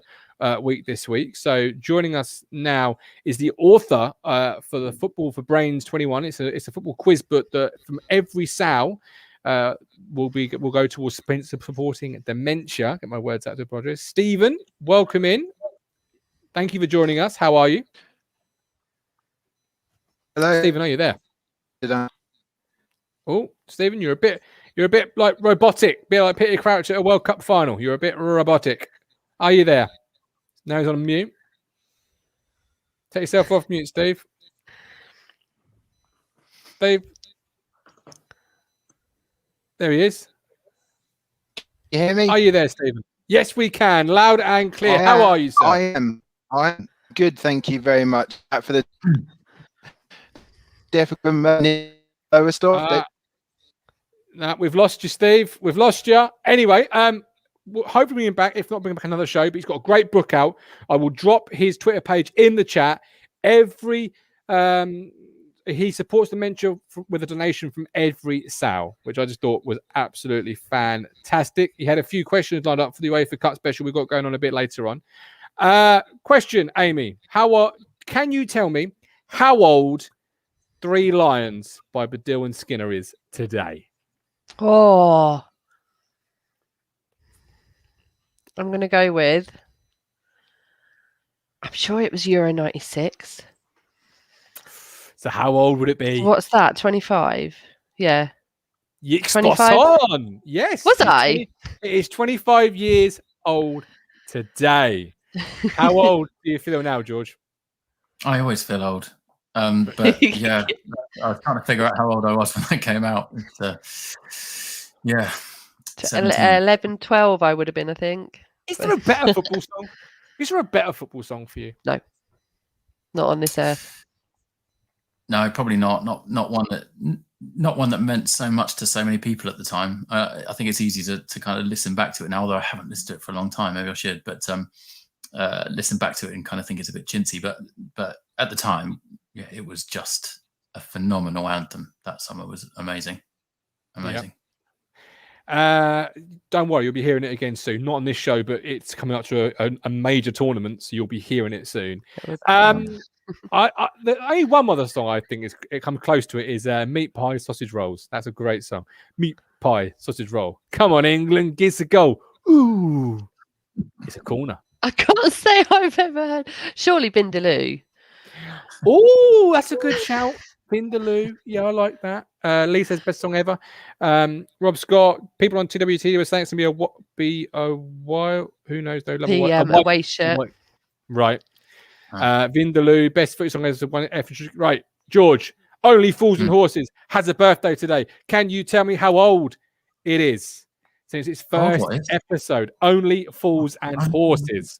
Week this week. So joining us now is the author for the Football for Brains 21. It's a football quiz book that from every Sal will go towards supporting dementia. Get my words out to apologize. Stephen, welcome in. Thank you for joining us. How are you? Hello, Stephen. Are you there? Did I? Oh, Stephen, you're a bit like robotic. Be like Peter Crouch at a World Cup final. You're a bit robotic. Are you there? Now he's on mute. Take yourself off mute, Steve. Steve. There he is. You hear me? Are you there, Stephen? Yes, we can. Loud and clear. How are you, sir? I'm good, thank you very much. For the difficult stuff. No, we've lost you, Steve. We've lost you. Anyway, hopefully bring him back. If not, bring him back another show. But he's got a great book out. I will drop his Twitter page in the chat. He supports dementia with a donation from every Sal, which I just thought was absolutely fantastic. He had a few questions lined up for the UEFA Cup special we've got going on a bit later on. Question, Amy. Can you tell me how old 3 Lions by Baddiel and Skinner is today? Oh, I'm going to go with, I'm sure it was Euro 96. So how old would it be? What's that? 25? Yeah. Spot on. Yes. Was I? It is 25 years old today. How old do you feel now, George? I always feel old. But yeah, I was trying to figure out how old I was when that came out. Yeah. 11, 12 I would have been, I think. Is there a better football song? Is there a better football song for you? No. Not on this earth. No, probably not. Not one that meant so much to so many people at the time. I think it's easy to kind of listen back to it now, although I haven't listened to it for a long time. Maybe I should, but listen back to it and kind of think it's a bit chintzy. But at the time, yeah, it was just a phenomenal anthem. That summer was amazing. Don't worry, you'll be hearing it again soon. Not on this show, but it's coming up to a major tournament, so you'll be hearing it soon. Only one other song I think it comes close to it is Meat Pie Sausage Rolls. That's a great song. Meat Pie Sausage Roll. Come on, England, gives a goal. Ooh, it's a corner. I can't say I've ever heard. Surely Bindaloo. Oh, that's a good shout. Bindaloo. Yeah, I like that. Lee says best song ever. Rob Scott. People on TWT were saying it's going to be a while. Who knows? Though. Away shirt. Right. Vindaloo, best foot song is one F. Right, George. Only Fools and Horses has a birthday today. Can you tell me how old it is? Since its first episode, Only Fools and Horses.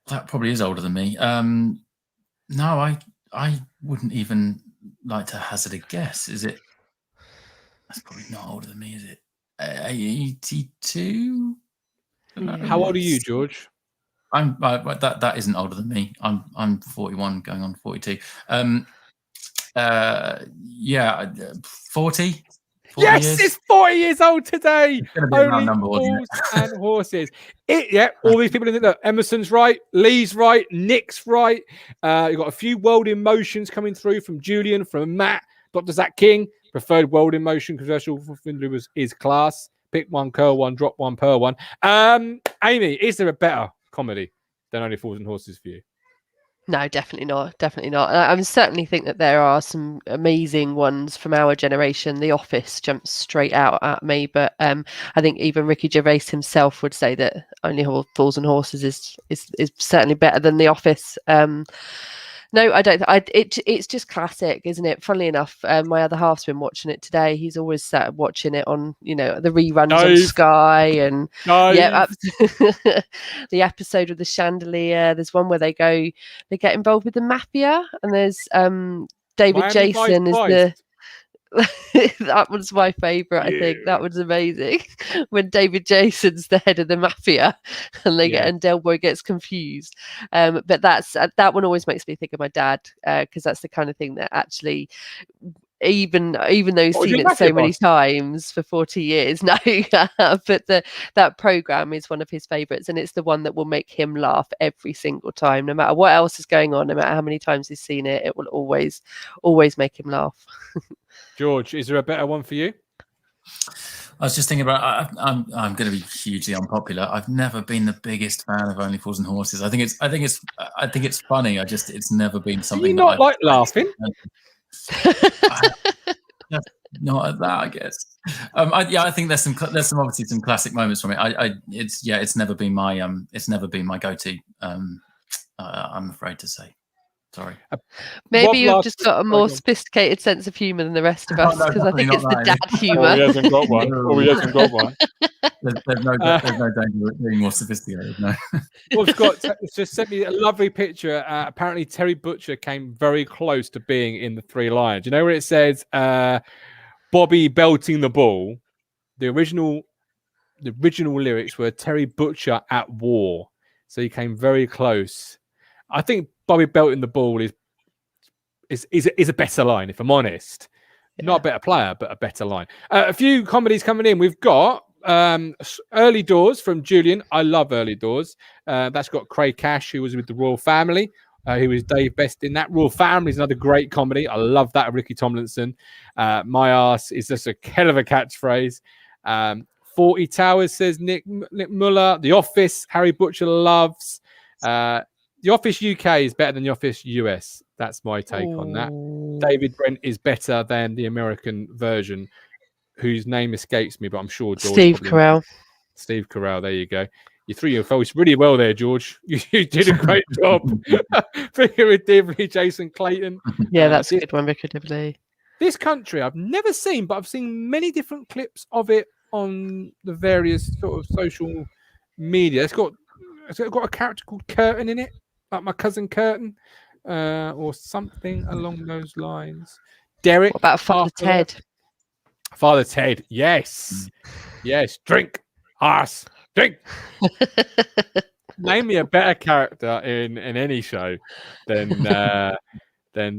That probably is older than me. No, I wouldn't even like to hazard a guess. Is it? That's probably not older than me, is it? 82. How old are you, George? That isn't older than me. I'm 41, going on 42. 40. 40 Yes, years? it's 40 years old today. It's going to be a round Only number, wasn't balls it? and horses. All these people in there. Emerson's right, Lee's right, Nick's right. You've got a few world emotions coming through from Julian, from Matt, Dr. Zach King. Preferred world emotion controversial for Findlay is class. Pick one, curl one, drop one, pearl one. Amy, is there a better comedy than Only Fools and Horses for you? No, definitely not. Definitely not. I certainly think that there are some amazing ones from our generation. The Office jumps straight out at me, but I think even Ricky Gervais himself would say that Only Fools and Horses is certainly better than The Office. No, I don't. It's just classic, isn't it? Funnily enough, my other half's been watching it today. He's always sat watching it on, the reruns on Sky, and the episode of the chandelier. There's one where they get involved with the mafia, and there's David Miami Jason Vice is Christ. that was my favourite. I think that was amazing when David Jason's the head of the mafia and and Delboy gets confused. But that one always makes me think of my dad, because that's the kind of thing that actually, even though he's seen it so many times for 40 years, but that program is one of his favourites, and it's the one that will make him laugh every single time, no matter what else is going on, no matter how many times he's seen it. It will always make him laugh. George, is there a better one for you? I was just thinking about. I'm going to be hugely unpopular. I've never been the biggest fan of Only Fools and Horses. I think it's funny. It's never been something. Do you not like laughing? Not at that, I guess. I think there's some obviously some classic moments from it. It's never been my go-to. I'm afraid to say. Sorry. Maybe you've just got a more sophisticated sense of humour than the rest of us, because I think it's the dad humour. He hasn't got one. He hasn't got one. There's no danger of being more sophisticated. No. Well, Scott just sent me a lovely picture. Apparently, Terry Butcher came very close to being in the Three Lions. You know where it says Bobby belting the ball? The original lyrics were Terry Butcher at war. So he came very close. I think Bobby belting the ball is a better line, if I'm honest. Yeah. Not a better player, but a better line. A few comedies coming in. We've got Early Doors from Julian. I love Early Doors. That's got Craig Cash, who was with the Royal Family. He was Dave Best in that. Royal Family is another great comedy. I love that of Ricky Tomlinson. My ass is just a hell of a catchphrase. 40 Towers, says Nick Muller. The Office, Harry Butcher loves. The Office UK is better than The Office US. That's my take on that. David Brent is better than the American version, whose name escapes me, but I'm sure George. Steve Carell. Steve Carell, there you go. You threw your voice really well there, George. You did a great job. Figuratively, Jason Clayton. Yeah, that's a good one, figuratively. This country I've never seen, but I've seen many different clips of it on the various sort of social media. It's got a character called Curtin in it, like My Cousin Curtin, or something along those lines. Derek. What about Father Ted? Father Ted, yes. Yes, drink, arse, drink. Name me a better character in any show than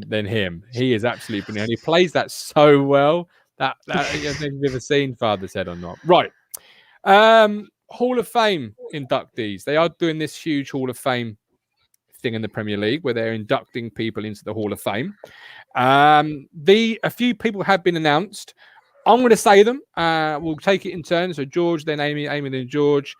him. He is absolutely brilliant. He plays that so well. That I don't know if you've ever seen Father Ted or not. Right. Hall of Fame inductees. They are doing this huge Hall of Fame thing in the Premier League where they're inducting people into the Hall of Fame. A few people have been announced. I'm going to say them. We'll take it in turns. So George, then Amy, then George.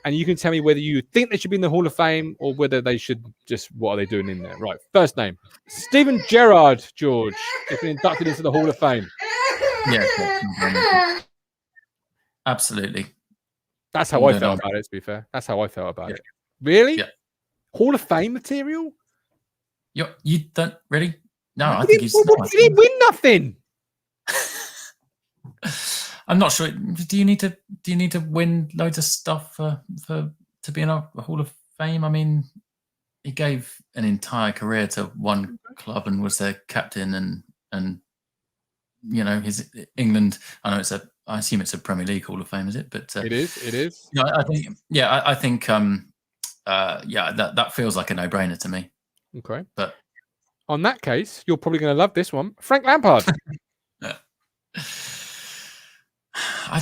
And you can tell me whether you think they should be in the Hall of Fame or whether they should just, what are they doing in there? Right. First name, Steven Gerrard, George, has been inducted into the Hall of Fame. Yeah. Absolutely. That's how I felt about it, to be fair. That's how I felt about it. Really? Yeah. Hall of Fame material? You don't really? No, I think he's. He didn't win nothing. I'm not sure. Do you need to win loads of stuff to be in a Hall of Fame? I mean, he gave an entire career to one club and was their captain, and his England. I know I assume it's a Premier League Hall of Fame, is it? But it is. I think that feels like a no-brainer to me. Okay, but on that case, you're probably going to love this one, Frank Lampard. I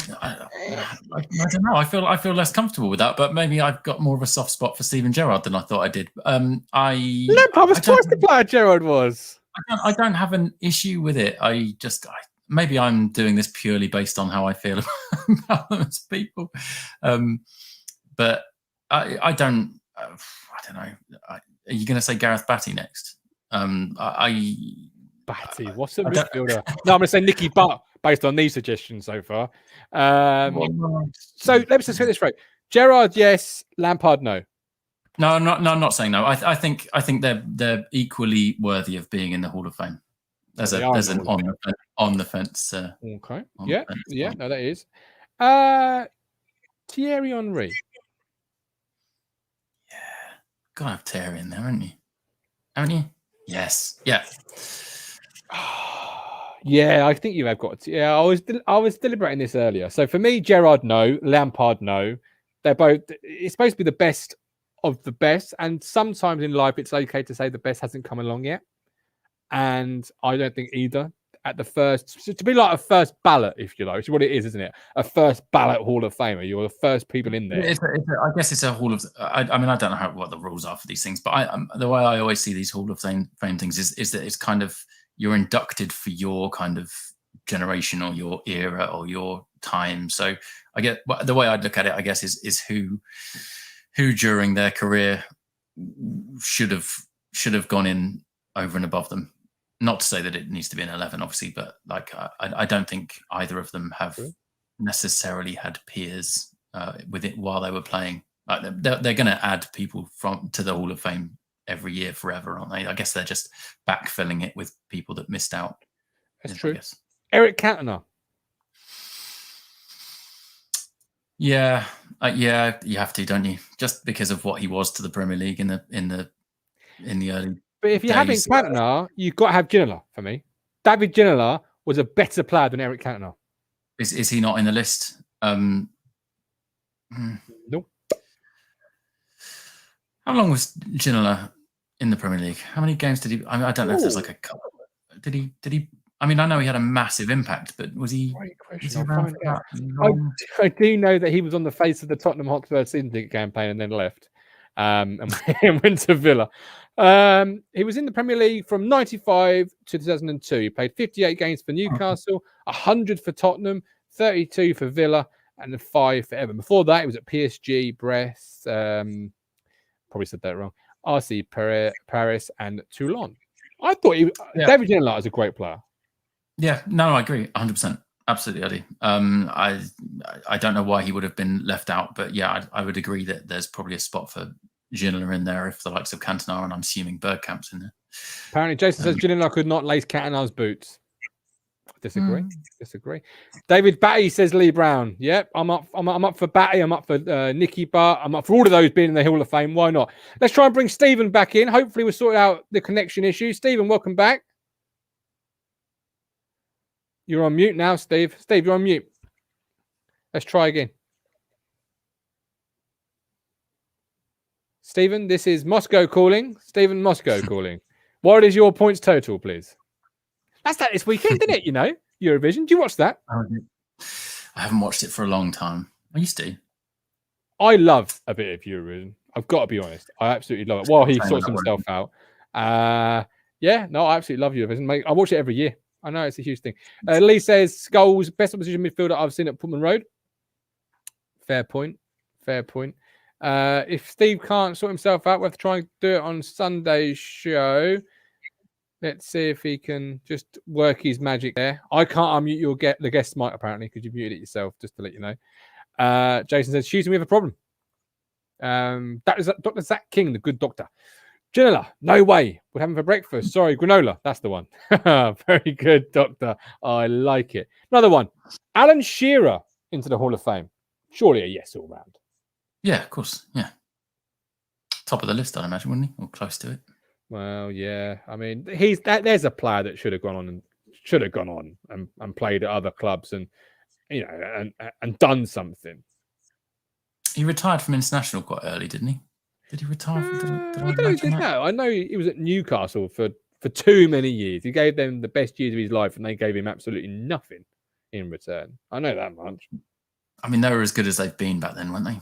don't know. I feel less comfortable with that, but maybe I've got more of a soft spot for Steven Gerrard than I thought I did. Lampard was twice the player Gerrard was. I don't have an issue with it. Maybe I'm doing this purely based on how I feel about them as people, but I don't. I don't know. Are you going to say Gareth Batty next? Batty, what's a midfielder? No, I'm going to say Nicky Butt based on these suggestions so far. So let's just get this right. Gerrard, yes. Lampard, no. No, I'm not saying no. I think they're equally worthy of being in the Hall of Fame. There's an on the fence. Okay. Yeah. No, that is. Thierry Henry. Yeah, gotta have Thierry in there, haven't you? Yes. Yeah. Yeah, I think you have got to. Yeah, I was deliberating this earlier. So for me, Gerrard, no. Lampard, no. They're both. It's supposed to be the best of the best, and sometimes in life it's okay to say the best hasn't come along yet. And I don't think either at the first to be like a first ballot, if you like, which is what it is, isn't it? A first ballot Hall of Famer. You're the first people in there. I guess it's a Hall of. I mean, I don't know what the rules are for these things, but the way I always see these Hall of Fame things is that it's kind of you're inducted for your kind of generation or your era or your time. So I get the way I'd look at it, I guess, is who during their career should have gone in over and above them. Not to say that it needs to be an 11, obviously, but like I don't think either of them have necessarily had peers with it while they were playing. Like they're going to add people to the Hall of Fame every year forever, aren't they? I guess they're just backfilling it with people that missed out. That's true. Eric Cantona. Yeah, you have to, don't you? Just because of what he was to the Premier League in the early. But if you're having Cantona, you've got to have Ginola for me. David Ginola was a better player than Eric Cantona. Is he not in the list? Nope. How long was Ginola in the Premier League? How many games did he? I don't know if there's like a couple. Did he? I mean, I know he had a massive impact, but was he? Great question. I do know that he was on the face of the Tottenham Hotspur season ticket campaign and then left and went to Villa. He was in the Premier League from 95 to 2002. He played 58 games for Newcastle, 100 for Tottenham, 32 for Villa, and 5 for Everton. Before that, he was at PSG, Brest, probably said that wrong, RC Paris, and Toulon. I thought David Ginola is a great player. Yeah, no, I agree, 100%. Absolutely, I do. I don't know why he would have been left out, but yeah, I would agree that there's probably a spot for Ginola in there if the likes of Cantona and I'm assuming Bergkamp's in there. Apparently, Jason says Ginola could not lace Cantona's boots. Disagree. David Batty says Lee Brown. Yep, I'm up for Batty. I'm up for Nicky Butt. I'm up for all of those being in the Hall of Fame. Why not? Let's try and bring Stephen back in. Hopefully, we'll sort out the connection issue. Stephen, welcome back. You're on mute now, Steve. Steve, you're on mute. Let's try again. Stephen, this is Moscow calling. Stephen Moscow calling. What is your points total, please? That's that this weekend, isn't it? You know, Eurovision. Do you watch that? I haven't watched it for a long time. I used to. I love a bit of Eurovision. I've got to be honest. I absolutely love it. While he sorts himself out. Yeah, no, I absolutely love Eurovision, mate. I watch it every year. I know it's a huge thing. Lee says Scholes, best opposition midfielder I've seen at Putman Road. Fair point. If Steve can't sort himself out, we'll have to try and do it on Sunday's show. Let's see if he can just work his magic there. I can't unmute the guest mic apparently because you've muted it yourself, just to let you know. Jason says, "Shooting, we have a problem." That is Dr. Zach King, the good doctor. Ginola, no way. We'll have him for breakfast. Sorry, granola. That's the one. Very good, doctor. I like it. Another one. Alan Shearer into the Hall of Fame. Surely a yes all round. Yeah, of course. Yeah. Top of the list, I'd imagine, wouldn't he? Or close to it. Well, yeah. I mean, there's a player that should have gone on and played at other clubs and and done something. He retired from international quite early, didn't he? Did he retire? I know he was at Newcastle for too many years. He gave them the best years of his life, and they gave him absolutely nothing. in return. I know that much. I mean, they were as good as they've been back then, weren't they?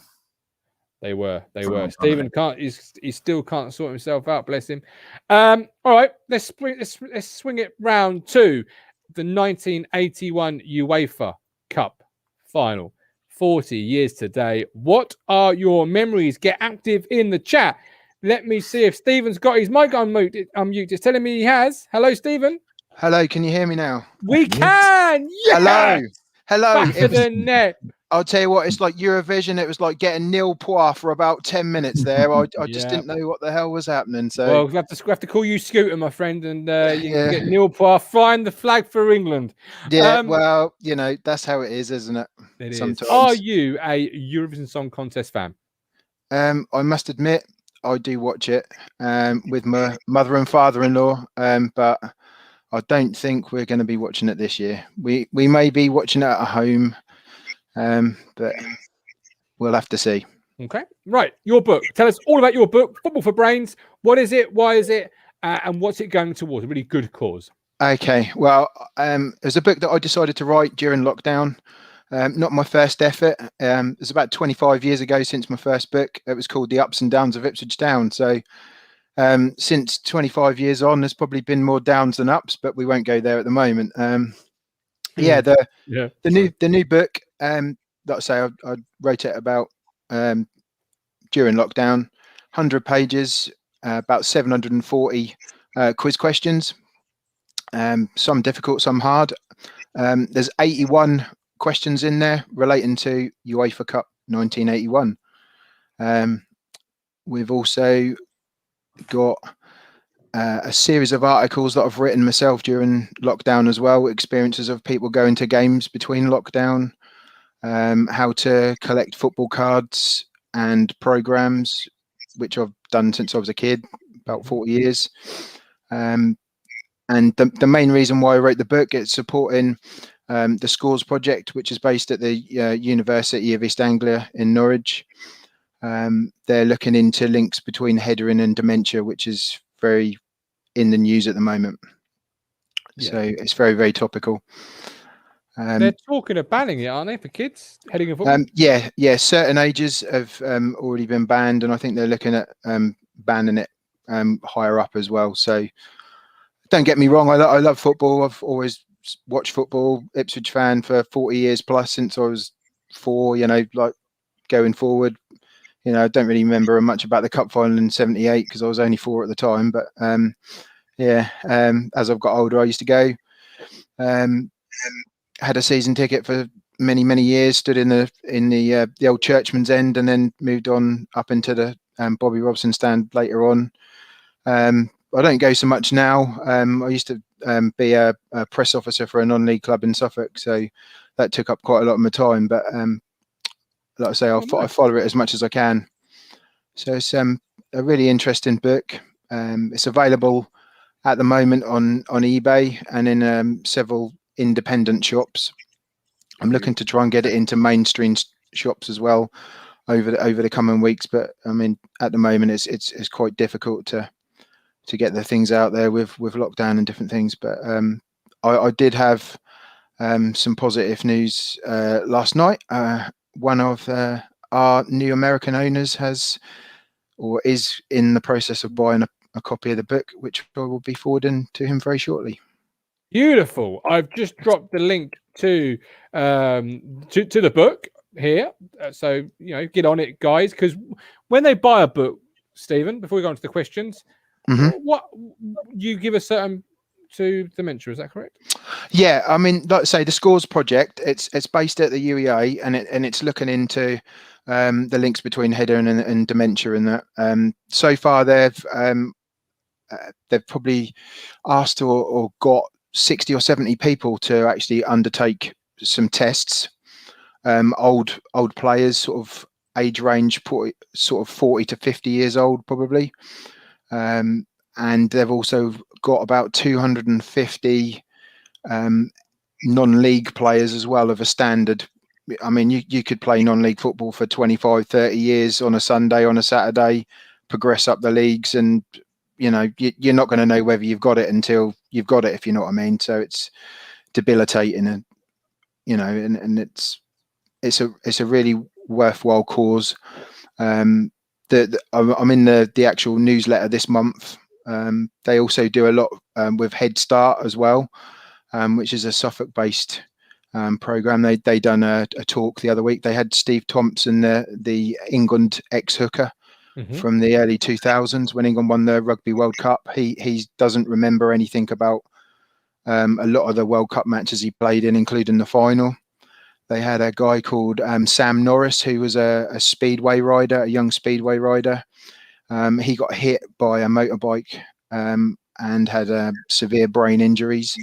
They were. For a long time, Stephen can't. He still can't sort himself out. Bless him. All right. Let's swing it round to the 1981 UEFA Cup final. 40 years today. What are your memories? Get active in the chat. Let me see if Stephen's got his mic unmuted. It's telling me he has. Hello, Stephen. Hello, can you hear me now? We can. Yes! Hello. Back of the net. I'll tell you what, it's like Eurovision. It was like getting nil pois for about 10 minutes there. I just didn't know what the hell was happening. So well, we have to call you Scooter, my friend, and you can get Neil Poir flying the flag for England. Yeah, well, that's how it is, isn't it? It Sometimes. is. Are you a Eurovision Song Contest fan? I must admit, I do watch it with my mother and father-in-law, but I don't think we're going to be watching it this year. We may be watching it at home. But we'll have to see. Okay, right. Your book. Tell us all about your book, Football for Brains. What is it? Why is it? And what's it going towards? A really good cause. Okay, well, it was a book that I decided to write during lockdown. Not my first effort. It was about 25 years ago since my first book. It was called The Ups and Downs of Ipswich Town. So since 25 years on, there's probably been more downs than ups, but we won't go there at the moment. The new book. Like I say, I wrote it about during lockdown. 100 pages, about 740 quiz questions. Some difficult, some hard. There's 81 questions in there relating to UEFA Cup 1981. We've also got a series of articles that I've written myself during lockdown as well, experiences of people going to games between lockdown, how to collect football cards and programs, which I've done since I was a kid, about 40 years. And the main reason why I wrote the book, it's supporting the Scores Project, which is based at the University of East Anglia in Norwich. They're looking into links between headering and dementia, which is very in the news at the moment. So it's very, very topical. They're talking of banning it, aren't they, for kids heading a football? Yeah. Certain ages have already been banned, and I think they're looking at banning it higher up as well. So don't get me wrong, I love football. I've always watched football, Ipswich fan for 40 years plus since I was 4. Like going forward. I don't really remember much about the cup final in '78 because I was only 4 at the time. But as I've got older, I used to go. Had a season ticket for many, many years. Stood in the old Churchman's End, and then moved on up into the Bobby Robson stand later on. I don't go so much now. I used to be a press officer for a non-league club in Suffolk, so that took up quite a lot of my time. But like I say, I follow it as much as I can. So it's a really interesting book. It's available at the moment on eBay and in several independent shops. I'm looking to try and get it into mainstream shops as well over the coming weeks. But I mean, at the moment, it's quite difficult to get the things out there with lockdown and different things. But I did have some positive news last night. One of our new American owners is in the process of buying a copy of the book, which I will be forwarding to him very shortly. Beautiful. I've just dropped the link to the book here. So, get on it, guys, because when they buy a book, Stephen, before we go on to the questions, what you give a certain to dementia, is that correct? Yeah, I mean, like I say, the Scores Project, it's based at the UEA, and it's looking into the links between headering and dementia, and that. So far, they've probably asked or got 60 or 70 people to actually undertake some tests. Old players, sort of age range, sort of 40 to 50 years old, probably. And they've also got about 250 non-league players as well of a standard. I mean, you could play non-league football for 25, 30 years on a Sunday, on a Saturday, progress up the leagues, and you're not going to know whether you've got it until you've got it, if you know what I mean. So it's debilitating and it's a really worthwhile cause. I'm in the actual newsletter this month. They also do a lot with Head Start as well, which is a Suffolk-based program. They done a talk the other week. They had Steve Thompson, the England ex-hooker from the early 2000s when England won the Rugby World Cup. He doesn't remember anything about a lot of the World Cup matches he played in, including the final. They had a guy called Sam Norris, who was a speedway rider, a young speedway rider. He got hit by a motorbike and had severe brain injuries.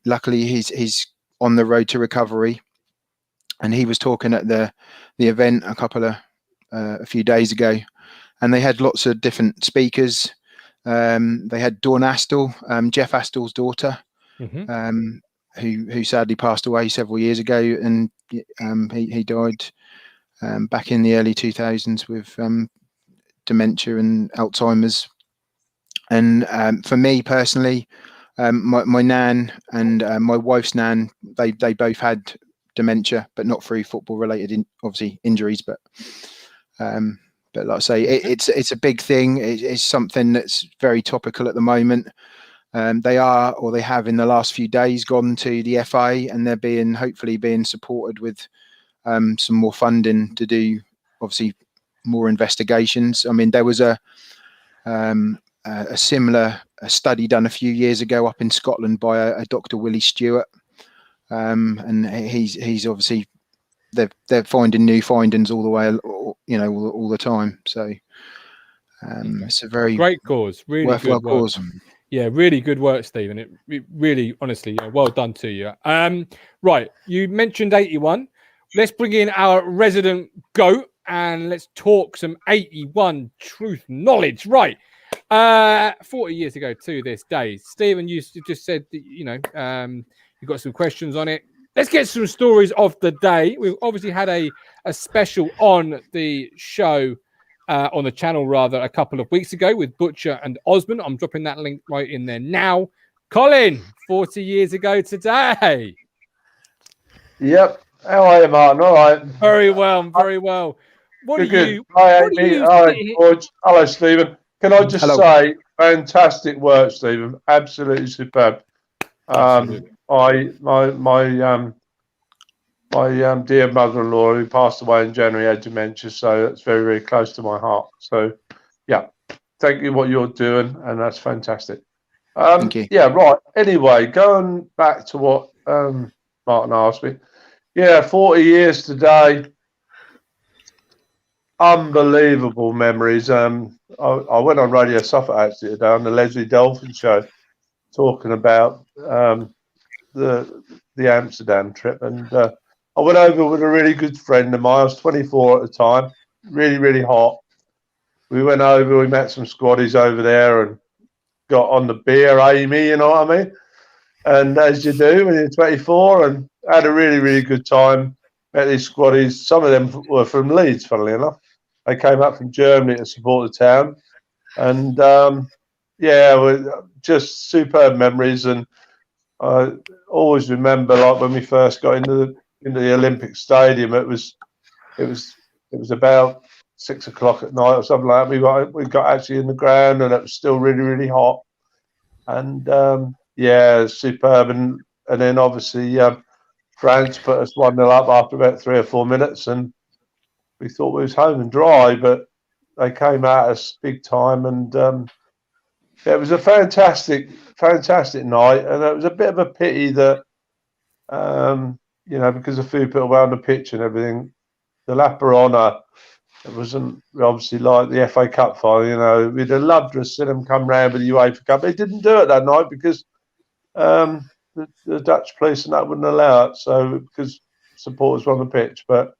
Luckily, he's on the road to recovery, and he was talking at the event a few days ago, and they had lots of different speakers. They had Dawn Astle, Jeff Astle's daughter, who sadly passed away several years ago, and he died back in the early 2000s with dementia and Alzheimer's. And for me personally, my nan and my wife's nan, they both had dementia, but not through football related obviously injuries, but like I say, it's a big thing. It's something that's very topical at the moment. They have in the last few days gone to the FA, and they're hopefully being supported with some more funding to do obviously more investigations. I mean, there was a similar study done a few years ago up in Scotland by a Dr. Willie Stewart, and he's obviously they're finding new findings all the way, all the time. So it's a very great cause, really worthwhile good work. cause. Yeah, really good work, Stephen. It really, honestly, well done to you. Right, you mentioned 81. Let's bring in our resident GOAT and let's talk some 81 truth knowledge. Right, 40 years ago to this day, Stephen, you just said that, you've got some questions on it. Let's get some stories of the day. We've obviously had a special on the show, on the channel rather, a couple of weeks ago with Butcher and Osman. I'm dropping that link right in there now. Colin, 40 years ago today. Yep. How are you, Martin? All right. Very well, very well. Good. Hi, Amy. Hi, George. Hello, Stephen. Can I just say, fantastic work, Stephen. Absolutely superb. My dear mother-in-law, who passed away in January, had dementia, so that's very, very close to my heart. So, yeah, thank you what you're doing, and that's fantastic. Thank you. Yeah, right. Anyway, going back to what Martin asked me. Yeah, 40 years today. Unbelievable memories. I went on Radio Suffolk actually today on the Leslie Dolphin show, talking about the Amsterdam trip, and I went over with a really good friend of mine. I was 24 at the time, really, really hot. We went over, we met some squaddies over there and got on the beer, Amy, you know what I mean? And as you do when you're 24, and had a really, really good time. Met these squaddies. Some of them were from Leeds, funnily enough. They came up from Germany to support the town. And, just superb memories. And I always remember, like, when we first got into the Olympic Stadium, it was about 6 o'clock at night or something like that. We got actually in the ground, and it was still really, really hot. And superb. And then obviously France put us 1-0 up after about 3 or 4 minutes, and we thought we was home and dry, but they came at us big time. And it was a fantastic night. And it was a bit of a pity that because a few people were on the pitch and everything, the lap of honour, it wasn't obviously like the FA Cup final. We'd have loved to see them come round with the UEFA Cup. They didn't do it that night because the Dutch police and that wouldn't allow it. So because supporters were on the pitch, but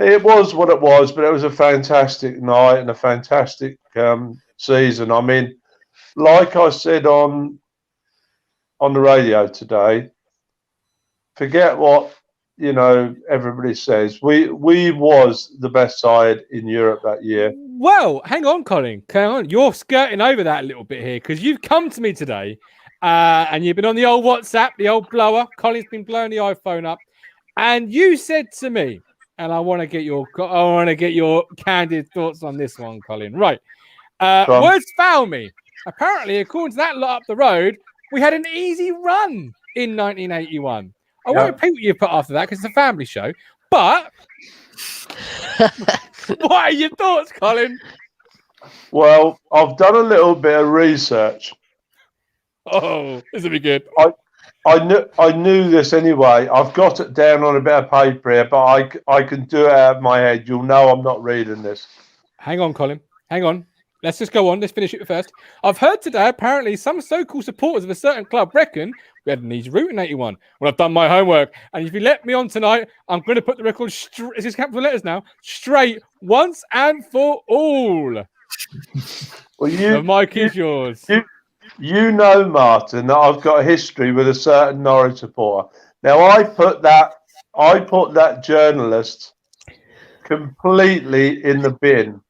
it was what it was. But it was a fantastic night and a fantastic season. I mean, like I said on the radio today, forget what everybody says. We was the best side in Europe that year. Well, hang on, Colin. Hang on. You're skirting over that a little bit here because you've come to me today and you've been on the old WhatsApp, the old blower. Colin's been blowing the iPhone up, and you said to me, and I want to get your candid thoughts on this one, Colin. Right, words found me. Apparently, according to that lot up the road, we had an easy run in 1981. I won't repeat what you put after that because it's a family show. But what are your thoughts, Colin? Well, I've done a little bit of research. Oh, this will be good. I knew this anyway. I've got it down on a bit of paper here, but I can do it out of my head. You'll know I'm not reading this. Hang on, Colin. Hang on. Let's just go on. Let's finish it first. I've heard today, apparently, some so-called supporters of a certain club reckon we had an easy route in 81. Well, I've done my homework. And if you let me on tonight, I'm going to put the record, this is capital letters now, straight once and for all. Well, the mic is yours. You know, Martin, that I've got a history with a certain Norwich supporter. Now, I put that journalist completely in the bin.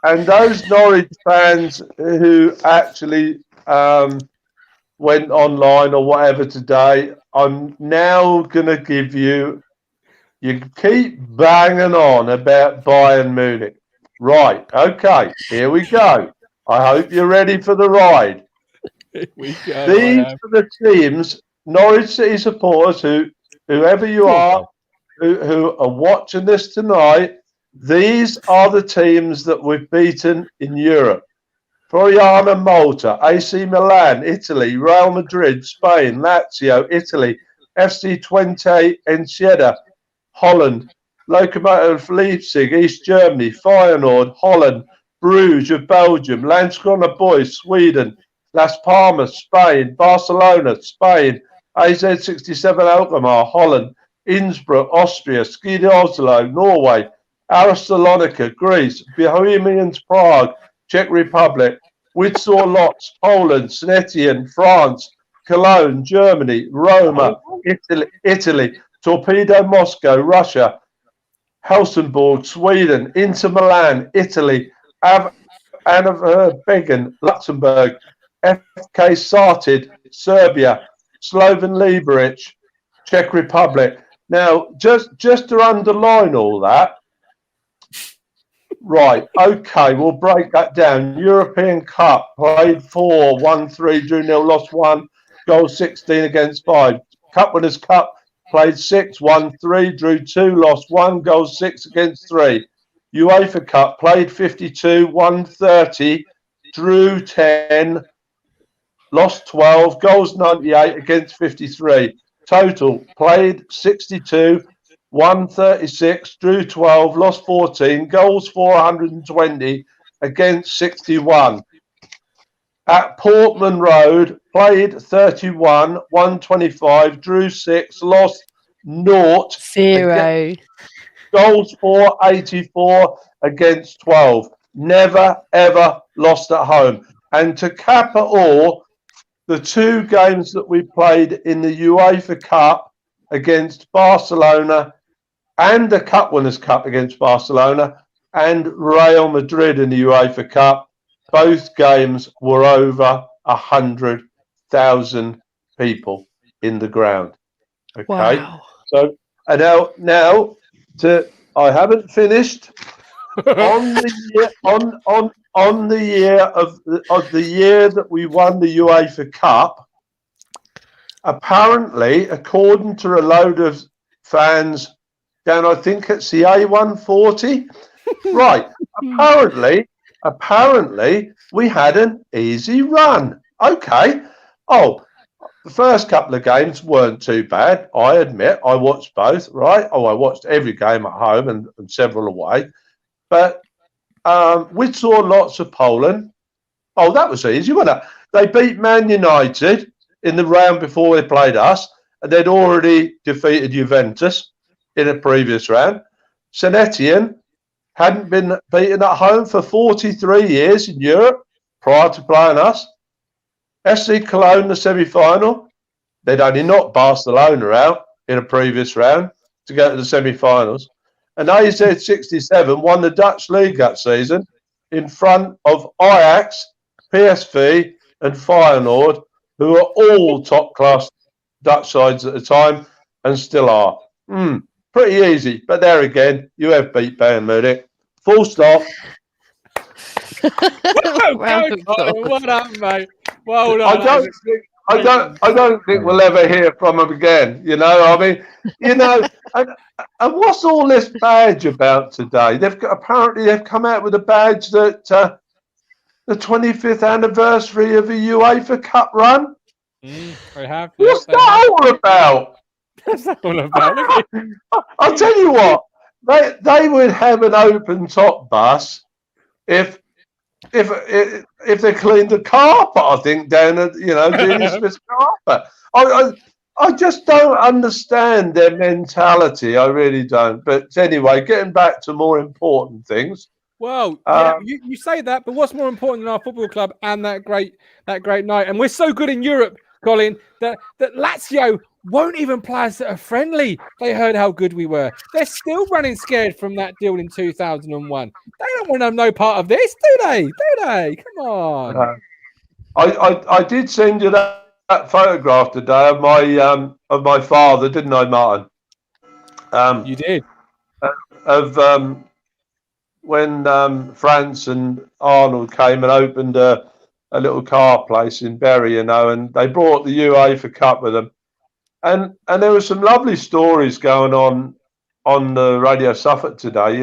and those Norwich fans who actually went online or whatever today, I'm now going to give you keep banging on about Bayern Munich. Right, okay, here we go. I hope you're ready for the ride. Here we go. These are the teams, Norwich City supporters, whoever you are, who are watching this tonight, these are the teams that we've beaten in Europe. Fiorentina, Malta, AC Milan, Italy, Real Madrid, Spain, Lazio, Italy, FC Twente, Enschede, Holland, Lokomotiv Leipzig, East Germany, Feyenoord, Holland, Bruges of Belgium, Landskrona Boys, Sweden, Las Palmas, Spain, Barcelona, Spain, AZ67 Alkmaar, Holland, Innsbruck, Austria, Skide Oslo, Norway, Salonika, Greece, Bohemians, Prague, Czech Republic, Wisła Łódź, Poland, Snetien, France, Cologne, Germany, Roma, Italy, Torpedo Moscow, Russia, Helsingborg, Sweden, Inter Milan, Italy, Began, Luxembourg, FK Sartid, Serbia, Slovan Liberec, Czech Republic. Now, just to underline all that, right, okay, we'll break that down. European Cup, played 4, won 3, drew 0, lost 1, goal 16 against 5. Cup Winners' Cup, played 6, won 3, drew 2, lost 1, goal 6 against 3. UEFA Cup, played 52, won 30, drew 10, lost 12, goals 98 against 53. Total, played 62, won 36, drew 12, lost 14, goals 420 against 61. At Portman Road, played 31, won 25, drew 6, lost 0. Goals 484 against 12. Never, ever lost at home. And to cap it all, the 2 games that we played in the UEFA Cup against Barcelona and the Cup Winners' Cup against Barcelona and Real Madrid in the UEFA Cup, both games were over 100,000 people in the ground. Okay, wow. So now I haven't finished. On the year that we won the UEFA Cup, apparently, according to a load of fans down, I think it's the A140, right? Apparently, we had an easy run. Okay. Oh, the first couple of games weren't too bad. I admit, I watched both. Right? Oh, I watched every game at home and several away. But we saw lots of Poland. Oh, that was easy, wasn't it? They beat Man United in the round before they played us, and they'd already defeated Juventus in a previous round. Snetien hadn't been beaten at home for 43 years in Europe prior to playing us. SC Cologne, the semi-final, they'd only knocked Barcelona out in a previous round to go to the semi-finals. And AZ67 won the Dutch league that season in front of Ajax, PSV, and Feyenoord, who are all top-class Dutch sides at the time and still are. Pretty easy, but there again, you have beat Bayern Munich. Full stop. Round of applause. Well done, mate. Well done. I don't think we'll ever hear from him again. You know, I mean, you know, and what's all this badge about today? Apparently they've come out with a badge that the 25th anniversary of the UEFA Cup run. They have. What's that all about? What's that all about? I'll tell you what, they would have an open top bus if they cleaned the carpet, I think, down at Dealey Smith's carpet. I just don't understand their mentality. I really don't. But anyway, getting back to more important things. Well, you say that, but what's more important than our football club and that great night? And we're so good in Europe, Colin, that Lazio won't even play us at a friendly. They heard how good we were. They're still running scared from that deal in 2001. They don't want to have no part of this, do they? Come on. I did send you that photograph today of my father, didn't I, Martin? You did. Of when France and Arnold came and opened a little car place in Bury, and they brought the UEFA Cup with them. And there were some lovely stories going on the Radio Suffolk today,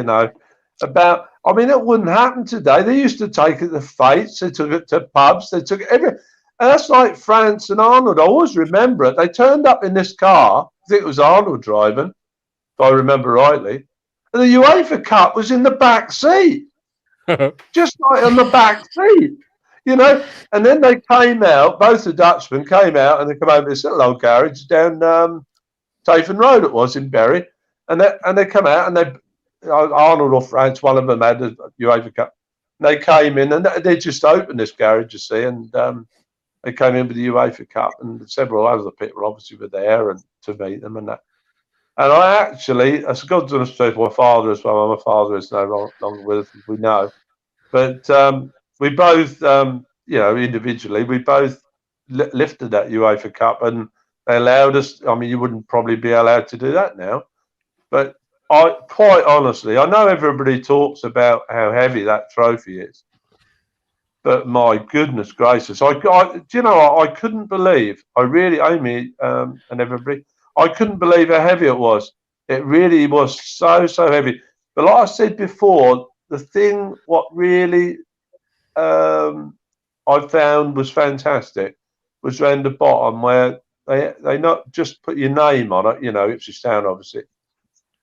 about, I mean, it wouldn't happen today. They used to take it to fetes, they took it to pubs, they took it everywhere. And that's like France and Arnold. I always remember it. They turned up in this car, I think it was Arnold driving, if I remember rightly. And the UEFA Cup was in the back seat, just like on the back seat. And then they came out, both the Dutchmen came out, and they come over to this little old garage down Tafen Road, it was, in Bury. And they come out, and Arnold or France, one of them had a UEFA Cup. And they came in, and they just opened this garage, you see, and they came in with the UEFA Cup, and several other people obviously were there and to meet them and that. And I actually, as God's honest truth, my father as well, my father is no longer with us, we know. But we both, individually, we both lifted that UEFA Cup, and they allowed us. I mean, you wouldn't probably be allowed to do that now. But quite honestly, I know everybody talks about how heavy that trophy is. But my goodness gracious, I couldn't believe, Amy and everybody, I couldn't believe how heavy it was. It really was so heavy. But like I said before, the thing what really I found was fantastic was around the bottom where they not just put your name on it, Ipswich Town obviously,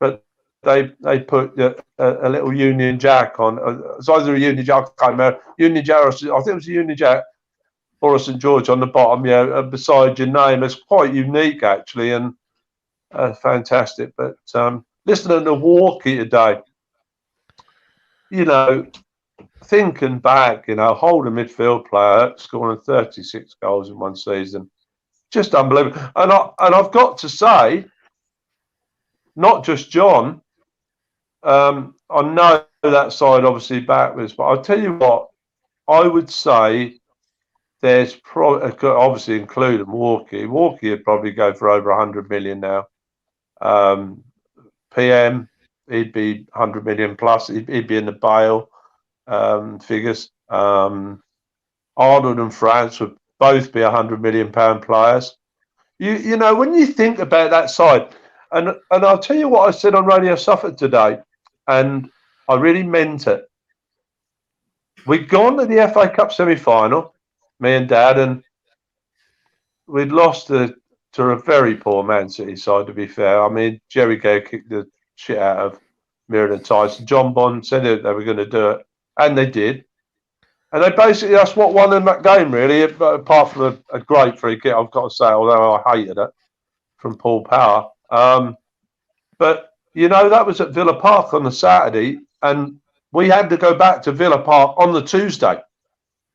but they put a little Union Jack on. It's either a Union Jack, I can't remember, Union Jack, I think it was a Union Jack or a St George on the bottom, beside your name. It's quite unique actually, and fantastic. But listening to Walkie today, thinking back, holding midfield player, scoring 36 goals in one season, just unbelievable. And I've got to say, not just John. I know that side obviously backwards, but I'll tell you what, I would say there's probably, obviously including Walkie would probably go for over 100 million now. PM, he'd be 100 million plus. He'd be in the Bale figures. Arnold and France would both be £100 million players. You know, when you think about that side, and I'll tell you what I said on Radio Suffolk today, and I really meant it. We'd gone to the FA Cup semi-final, me and Dad, and we'd lost to a very poor Man City side, to be fair. I mean, Jerry Gay kicked the shit out of Mirren and Tyson. John Bond said they were going to do it, and they did. And they basically, that's what won in that game, really, apart from a great free kick, I've got to say, although I hated it, from Paul Power. But, you know, that was at Villa Park on the Saturday, and we had to go back to Villa Park on the Tuesday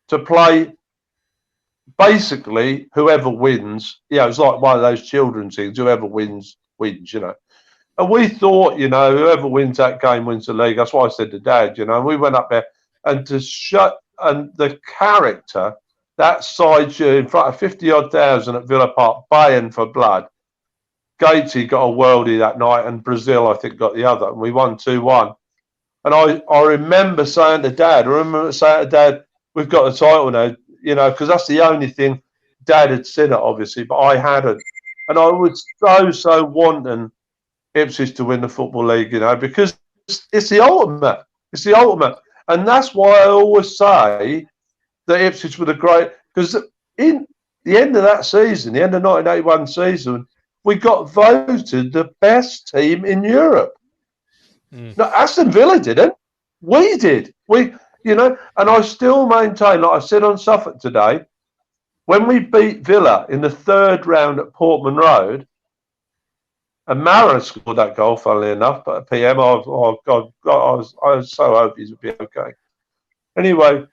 to play basically whoever wins. You know, it's like one of those children's things, whoever wins, you know. And we thought, you know, whoever wins that game wins the league. That's what I said to Dad, you know. And we went up there, and to shut and the character that side in front of 50-odd thousand at Villa Park, baying for blood. Gatesy got a worldie that night, and Brazil, I think, got the other, and we won 2-1. And I remember saying to Dad, we've got the title now, you know, because that's the only thing. Dad had seen it, obviously, but I hadn't. And I was so wanting Ipswich to win the Football League, you know, because it's the ultimate. It's the ultimate. And that's why I always say that Ipswich were the great, because in the end of that season, the end of 1981 season, we got voted the best team in Europe. No, Aston Villa didn't. We did. We, you know, and I still maintain, like I said on Suffolk today, when we beat Villa in the third round at Portman Road, and Mara scored that goal, funnily enough, but at PM, I was so hoping he would be okay. Anyway,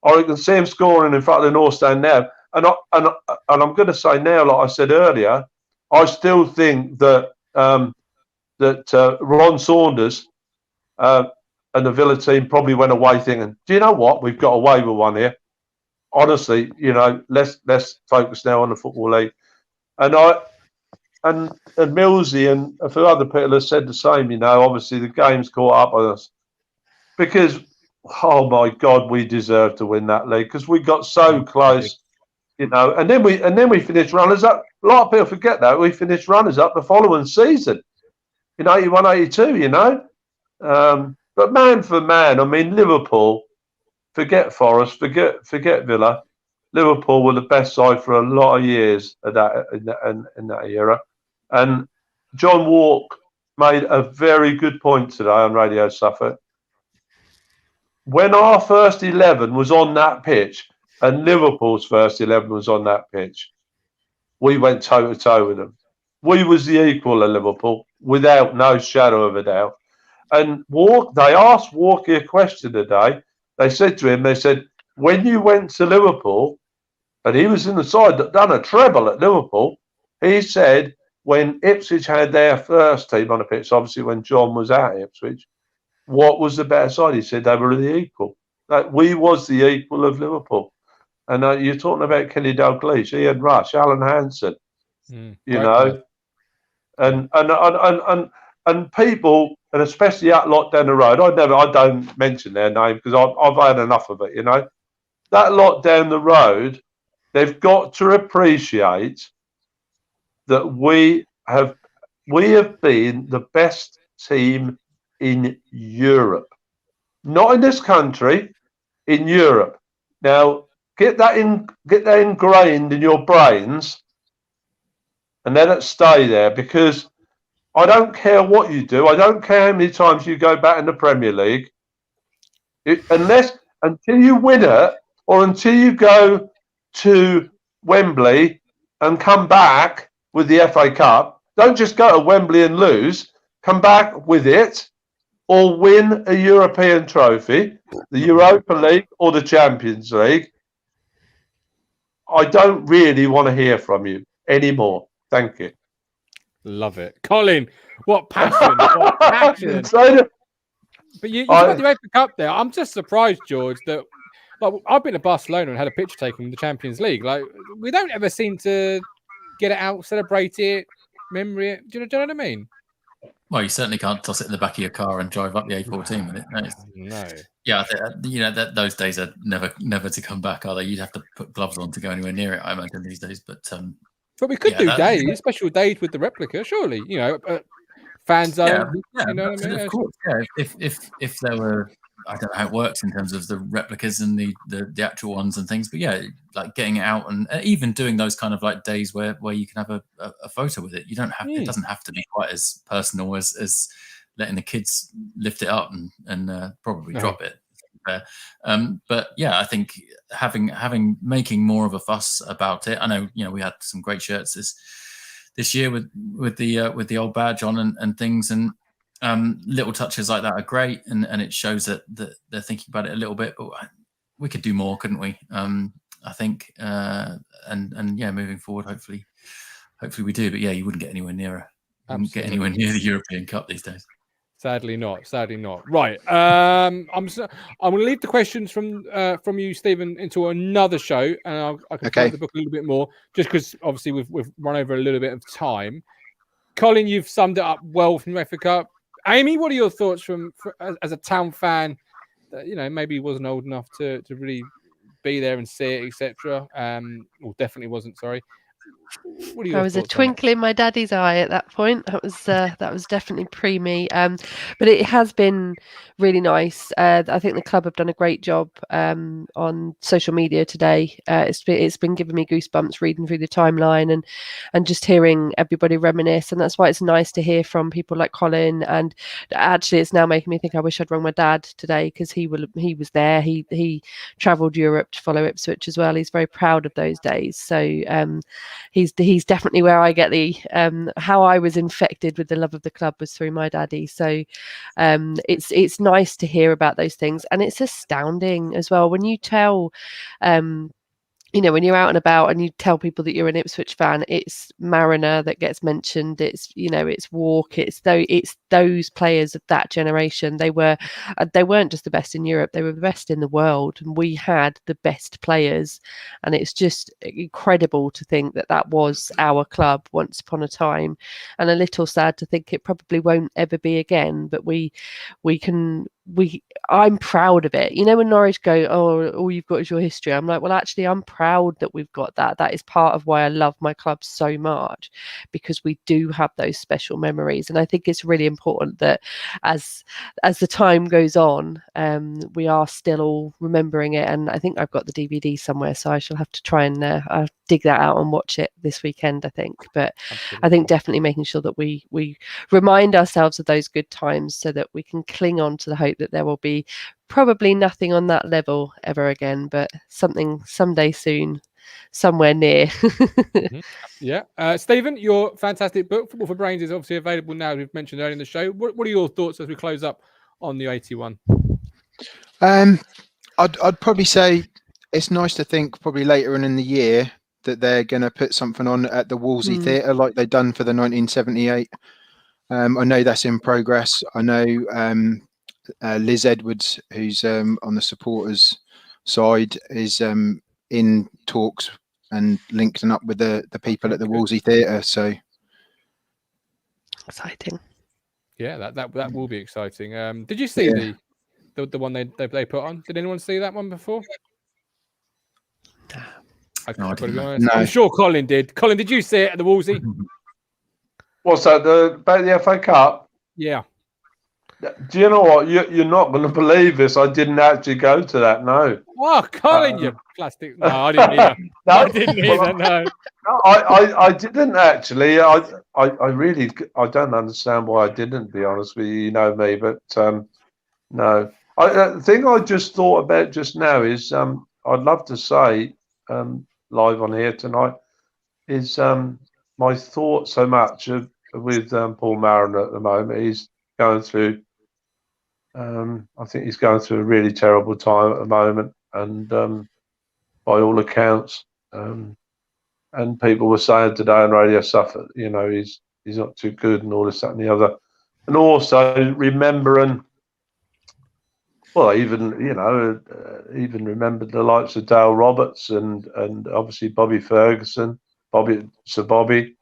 I can see him scoring in front of the North Stand now. And I'm going to say now, like I said earlier, I still think that Ron Saunders and the Villa team probably went away thinking, do you know what? We've got away with one here. Honestly, you know, let's focus now on the Football League. And Millsy and a few other people have said the same, you know, obviously the game's caught up on us. Because, oh my God, we deserve to win that league because we got so close, you know, and then we finished runners up. A lot of people forget that. We finished runners up the following season in 81, 82, you know. But man for man, I mean, Liverpool, forget Forest, forget Villa. Liverpool were the best side for a lot of years in that era. And John Walk made a very good point today on Radio Suffolk. When our first 11 was on that pitch and Liverpool's first 11 was on that pitch, we went toe-to-toe with them. We was the equal of Liverpool, without no shadow of a doubt. And they asked Walker a question today. They said to him, they said, when you went to Liverpool, and he was in the side that done a treble at Liverpool, he said when Ipswich had their first team on the pitch, obviously when John was at Ipswich, what was the better side? He said they were the equal. Like we was the equal of Liverpool. And you're talking about Kenny Dalglish, Ian Rush, Alan Hansen, you know, and people, and especially that lot down the road. I don't mention their name because I've had enough of it. You know, that lot down the road, they've got to appreciate that we have been the best team in Europe, not in this country, in Europe. Now, get that ingrained in your brains, and let it stay there. Because I don't care what you do. I don't care how many times you go back in the Premier League, until you win it, or until you go to Wembley and come back with the FA Cup. Don't just go to Wembley and lose. Come back with it, or win a European trophy, the Europa League or the Champions League. I don't really want to hear from you anymore. Thank you. Love it. Colin, what passion. What passion. But you got the UEFA Cup there. I'm just surprised, George, that like I've been to Barcelona and had a picture taken in the Champions League. Like we don't ever seem to get it out, celebrate it, memory it. Do you know what I mean? Well, you certainly can't toss it in the back of your car and drive up the A14 with it. No. Yeah, you know that those days are never to come back, are they? You'd have to put gloves on to go anywhere near it, I imagine, these days. But we could do special days with the replica, surely. You know, fan zone. Yeah, you know what I mean? Of course. Yeah, if there were, I don't know how it works in terms of the replicas and the actual ones and things, but yeah, like getting it out and even doing those kind of like days where you can have a photo with it. You don't have it doesn't have to be quite as personal as letting the kids lift it up and probably drop it. But yeah, I think making more of a fuss about it. I know, you know, we had some great shirts this year with the old badge on and things, and little touches like that are great, and it shows that they're thinking about it a little bit. But we could do more, couldn't we? I think, and yeah, moving forward, hopefully we do. But yeah, you wouldn't get anywhere near the European Cup these days. Sadly not. Sadly not. Right. I'm going to leave the questions from you, Stephen, into another show, and I can promote the book a little bit more, just because obviously we've run over a little bit of time. Colin, you've summed it up well from UEFA Cup. Amy, what are your thoughts as a Town fan that maybe wasn't old enough to really be there and see it, etc. Or definitely wasn't. Sorry. What are your I was a thoughts on it? twinkle in my daddy's eye at that point. That was definitely pre me. But it has been really nice. I think the club have done a great job on social media today. It's been giving me goosebumps reading through the timeline and just hearing everybody reminisce. And that's why it's nice to hear from people like Colin. And actually, it's now making me think I wish I'd rung my dad today, because he was there. He travelled Europe to follow Ipswich as well. He's very proud of those days. So he's definitely where I get the how I was infected with the love of the club was through my daddy. So it's nice to hear about those things, and it's astounding as well when you tell when you're out and about and you tell people that you're an Ipswich fan. It's Mariner that gets mentioned. It's it's Walk. It's those players of that generation. They weren't just the best in Europe. They were the best in the world, and we had the best players. And it's just incredible to think that was our club once upon a time, and a little sad to think it probably won't ever be again. But I'm proud of it. When Norwich go, oh, all you've got is your history. I'm like, well, actually, I'm proud that we've got that. That is part of why I love my club so much, because we do have those special memories. And I think it's really important that as the time goes on, we are still all remembering it. And I think I've got the DVD somewhere, so I shall have to try and dig that out and watch it this weekend, I think. But absolutely. I think definitely making sure that we remind ourselves of those good times, so that we can cling on to the hope that there will be probably nothing on that level ever again, but something someday soon, somewhere near. Mm-hmm. Yeah. Stephen, your fantastic book, Football for Brains, is obviously available now, we've mentioned earlier in the show. What are your thoughts as we close up on the 81? I'd probably say it's nice to think probably later on in the year that they're going to put something on at the Wolsey Theatre like they've done for the 1978. I know that's in progress. I know Liz Edwards, who's on the supporters side, is in talks and linking up with the people at the Wolsey Theatre. So exciting. Yeah, that will be exciting. Did you see the one they put on? Did anyone see that one before? No. I'm sure Colin did. Colin, did you see it at the Wolsey? What's that? About the FA Cup? Yeah. Do you know what? You're not going to believe this. I didn't actually go to that. No. Oh, Colin, you plastic! No, I didn't either. No, I didn't either. No. I didn't actually. I really don't understand why I didn't. To be honest with you, you know me, but no. The thing I just thought about just now is I'd love to say live on here tonight is my thoughts so much with Paul Mariner at the moment. He's going through. I think he's going through a really terrible time at the moment, and by all accounts, and people were saying today on Radio Suffolk, he's not too good, and all this, that, and the other, and also remembering. Well, even remembered the likes of Dale Roberts and obviously Bobby Ferguson, Sir Bobby,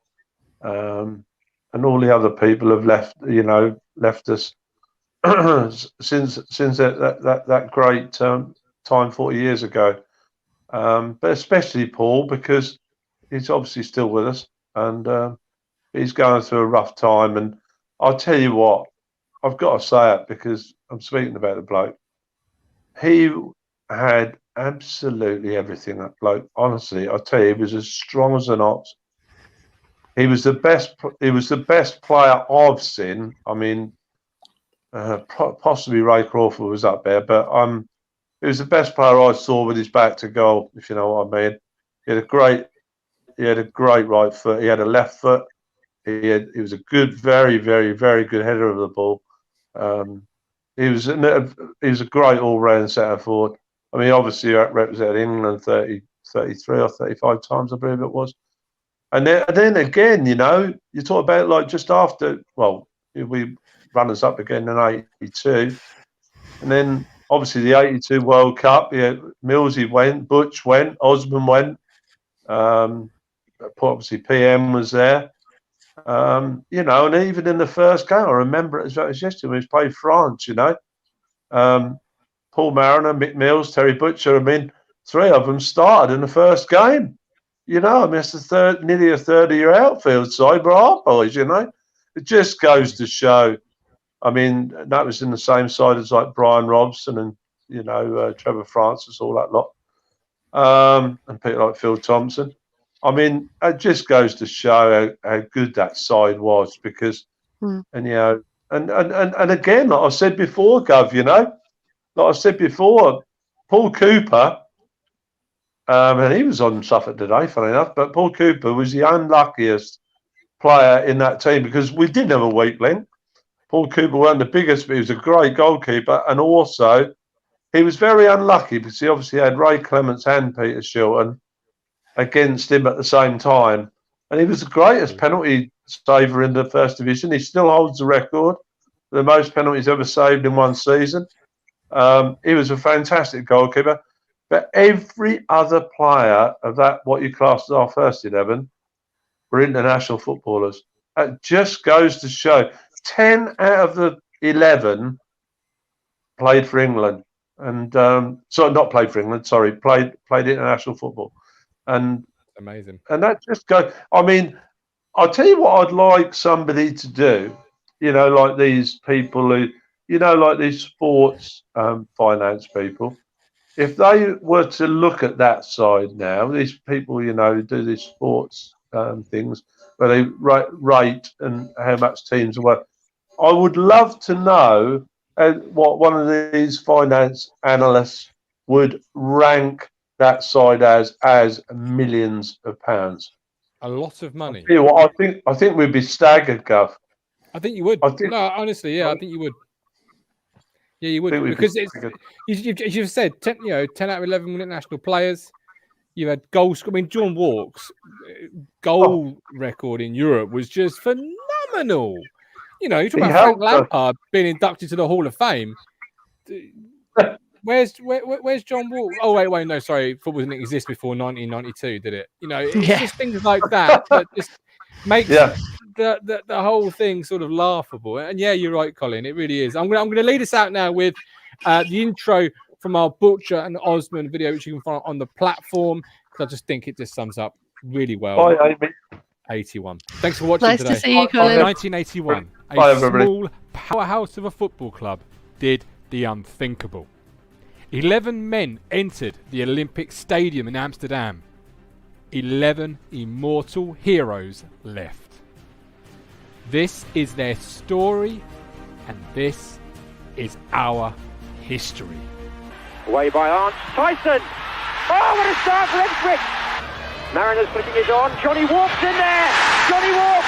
and all the other people have left us since that great time 40 years ago. But especially Paul, because he's obviously still with us, and he's going through a rough time. And I'll tell you what, I've got to say it because I'm speaking about the bloke. He had absolutely everything, that bloke. Honestly, I tell you, he was as strong as an ox. He was the best. He was the best player I've seen. I mean, possibly Ray Crawford was up there, but he was the best player I saw with his back to goal. If you know what I mean. He had a great right foot. He had a left foot. He was a good, very, very, very good header of the ball. He was a great all-round centre forward. I mean, obviously, he represented England 33 or 35 times, I believe it was. And then again, you talk about like just after, well, we runners-up again in '82. And then, obviously, the '82 World Cup, Millsy went, Butch went, Osman went. Obviously, PM was there. And even in the first game, I remember it as yesterday when we played France, Paul Mariner, Mick Mills, Terry Butcher, three of them started in the first game. It's nearly a third of your outfield side, but our boys, it just goes to show. That was in the same side as like Brian Robson and, Trevor Francis, all that lot. And people like Phil Thompson. It just goes to show how good that side was because, and again, like I said before, Guv, Paul Cooper, and he was on Suffolk today, funny enough, but Paul Cooper was the unluckiest player in that team because we didn't have a weak link. Paul Cooper wasn't the biggest, but he was a great goalkeeper, and also he was very unlucky because he obviously had Ray Clements and Peter Shilton against him at the same time. And he was the greatest penalty saver in the First Division. He still holds the record for the most penalties ever saved in one season. He was a fantastic goalkeeper. But every other player of that, what you class as our first 11, were international footballers. It just goes to show 10 out of the 11 played for England. And not played for England, played international football. And amazing. And that just goes. I'll tell you what I'd like somebody to do, like these people who, like these sports finance people, if they were to look at that side now, these people, who do these sports things where they rate and how much teams are worth, I would love to know what one of these finance analysts would rank that side as millions of pounds. A lot of money. I think we'd be staggered, Guv. I think you would. Honestly, I think you would. Yeah, you would because you've said 10 out of 11 international players. You had goals. John Walk's goal record in Europe was just phenomenal. You talk about Frank Lampard being inducted to the Hall of Fame. Where's John Wall? Oh wait, no, sorry. Football didn't exist before 1992, did it? It's just things like that just makes the whole thing sort of laughable. And yeah, you're right, Colin. It really is. I'm gonna lead us out now with the intro from our Butcher and Osman video, which you can find on the platform. Because I just think it just sums up really well. Bye, Amy. 81. Thanks for watching nice today. To see you, Colin. 1981, a small powerhouse of a football club did the unthinkable. 11 men entered the Olympic Stadium in Amsterdam. 11 immortal heroes left. This is their story, and this is our history. Away by Arndt. Tyson! Oh, what a start for Ipswich! Mariner's putting it on. Johnny Walk's in there! Johnny Walk!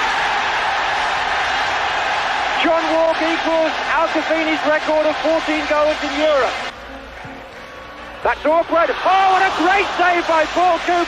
John Walk equals Al-Kafini's record of 14 goals in Europe. That's awkward. Oh, what a great save by Paul Cooper!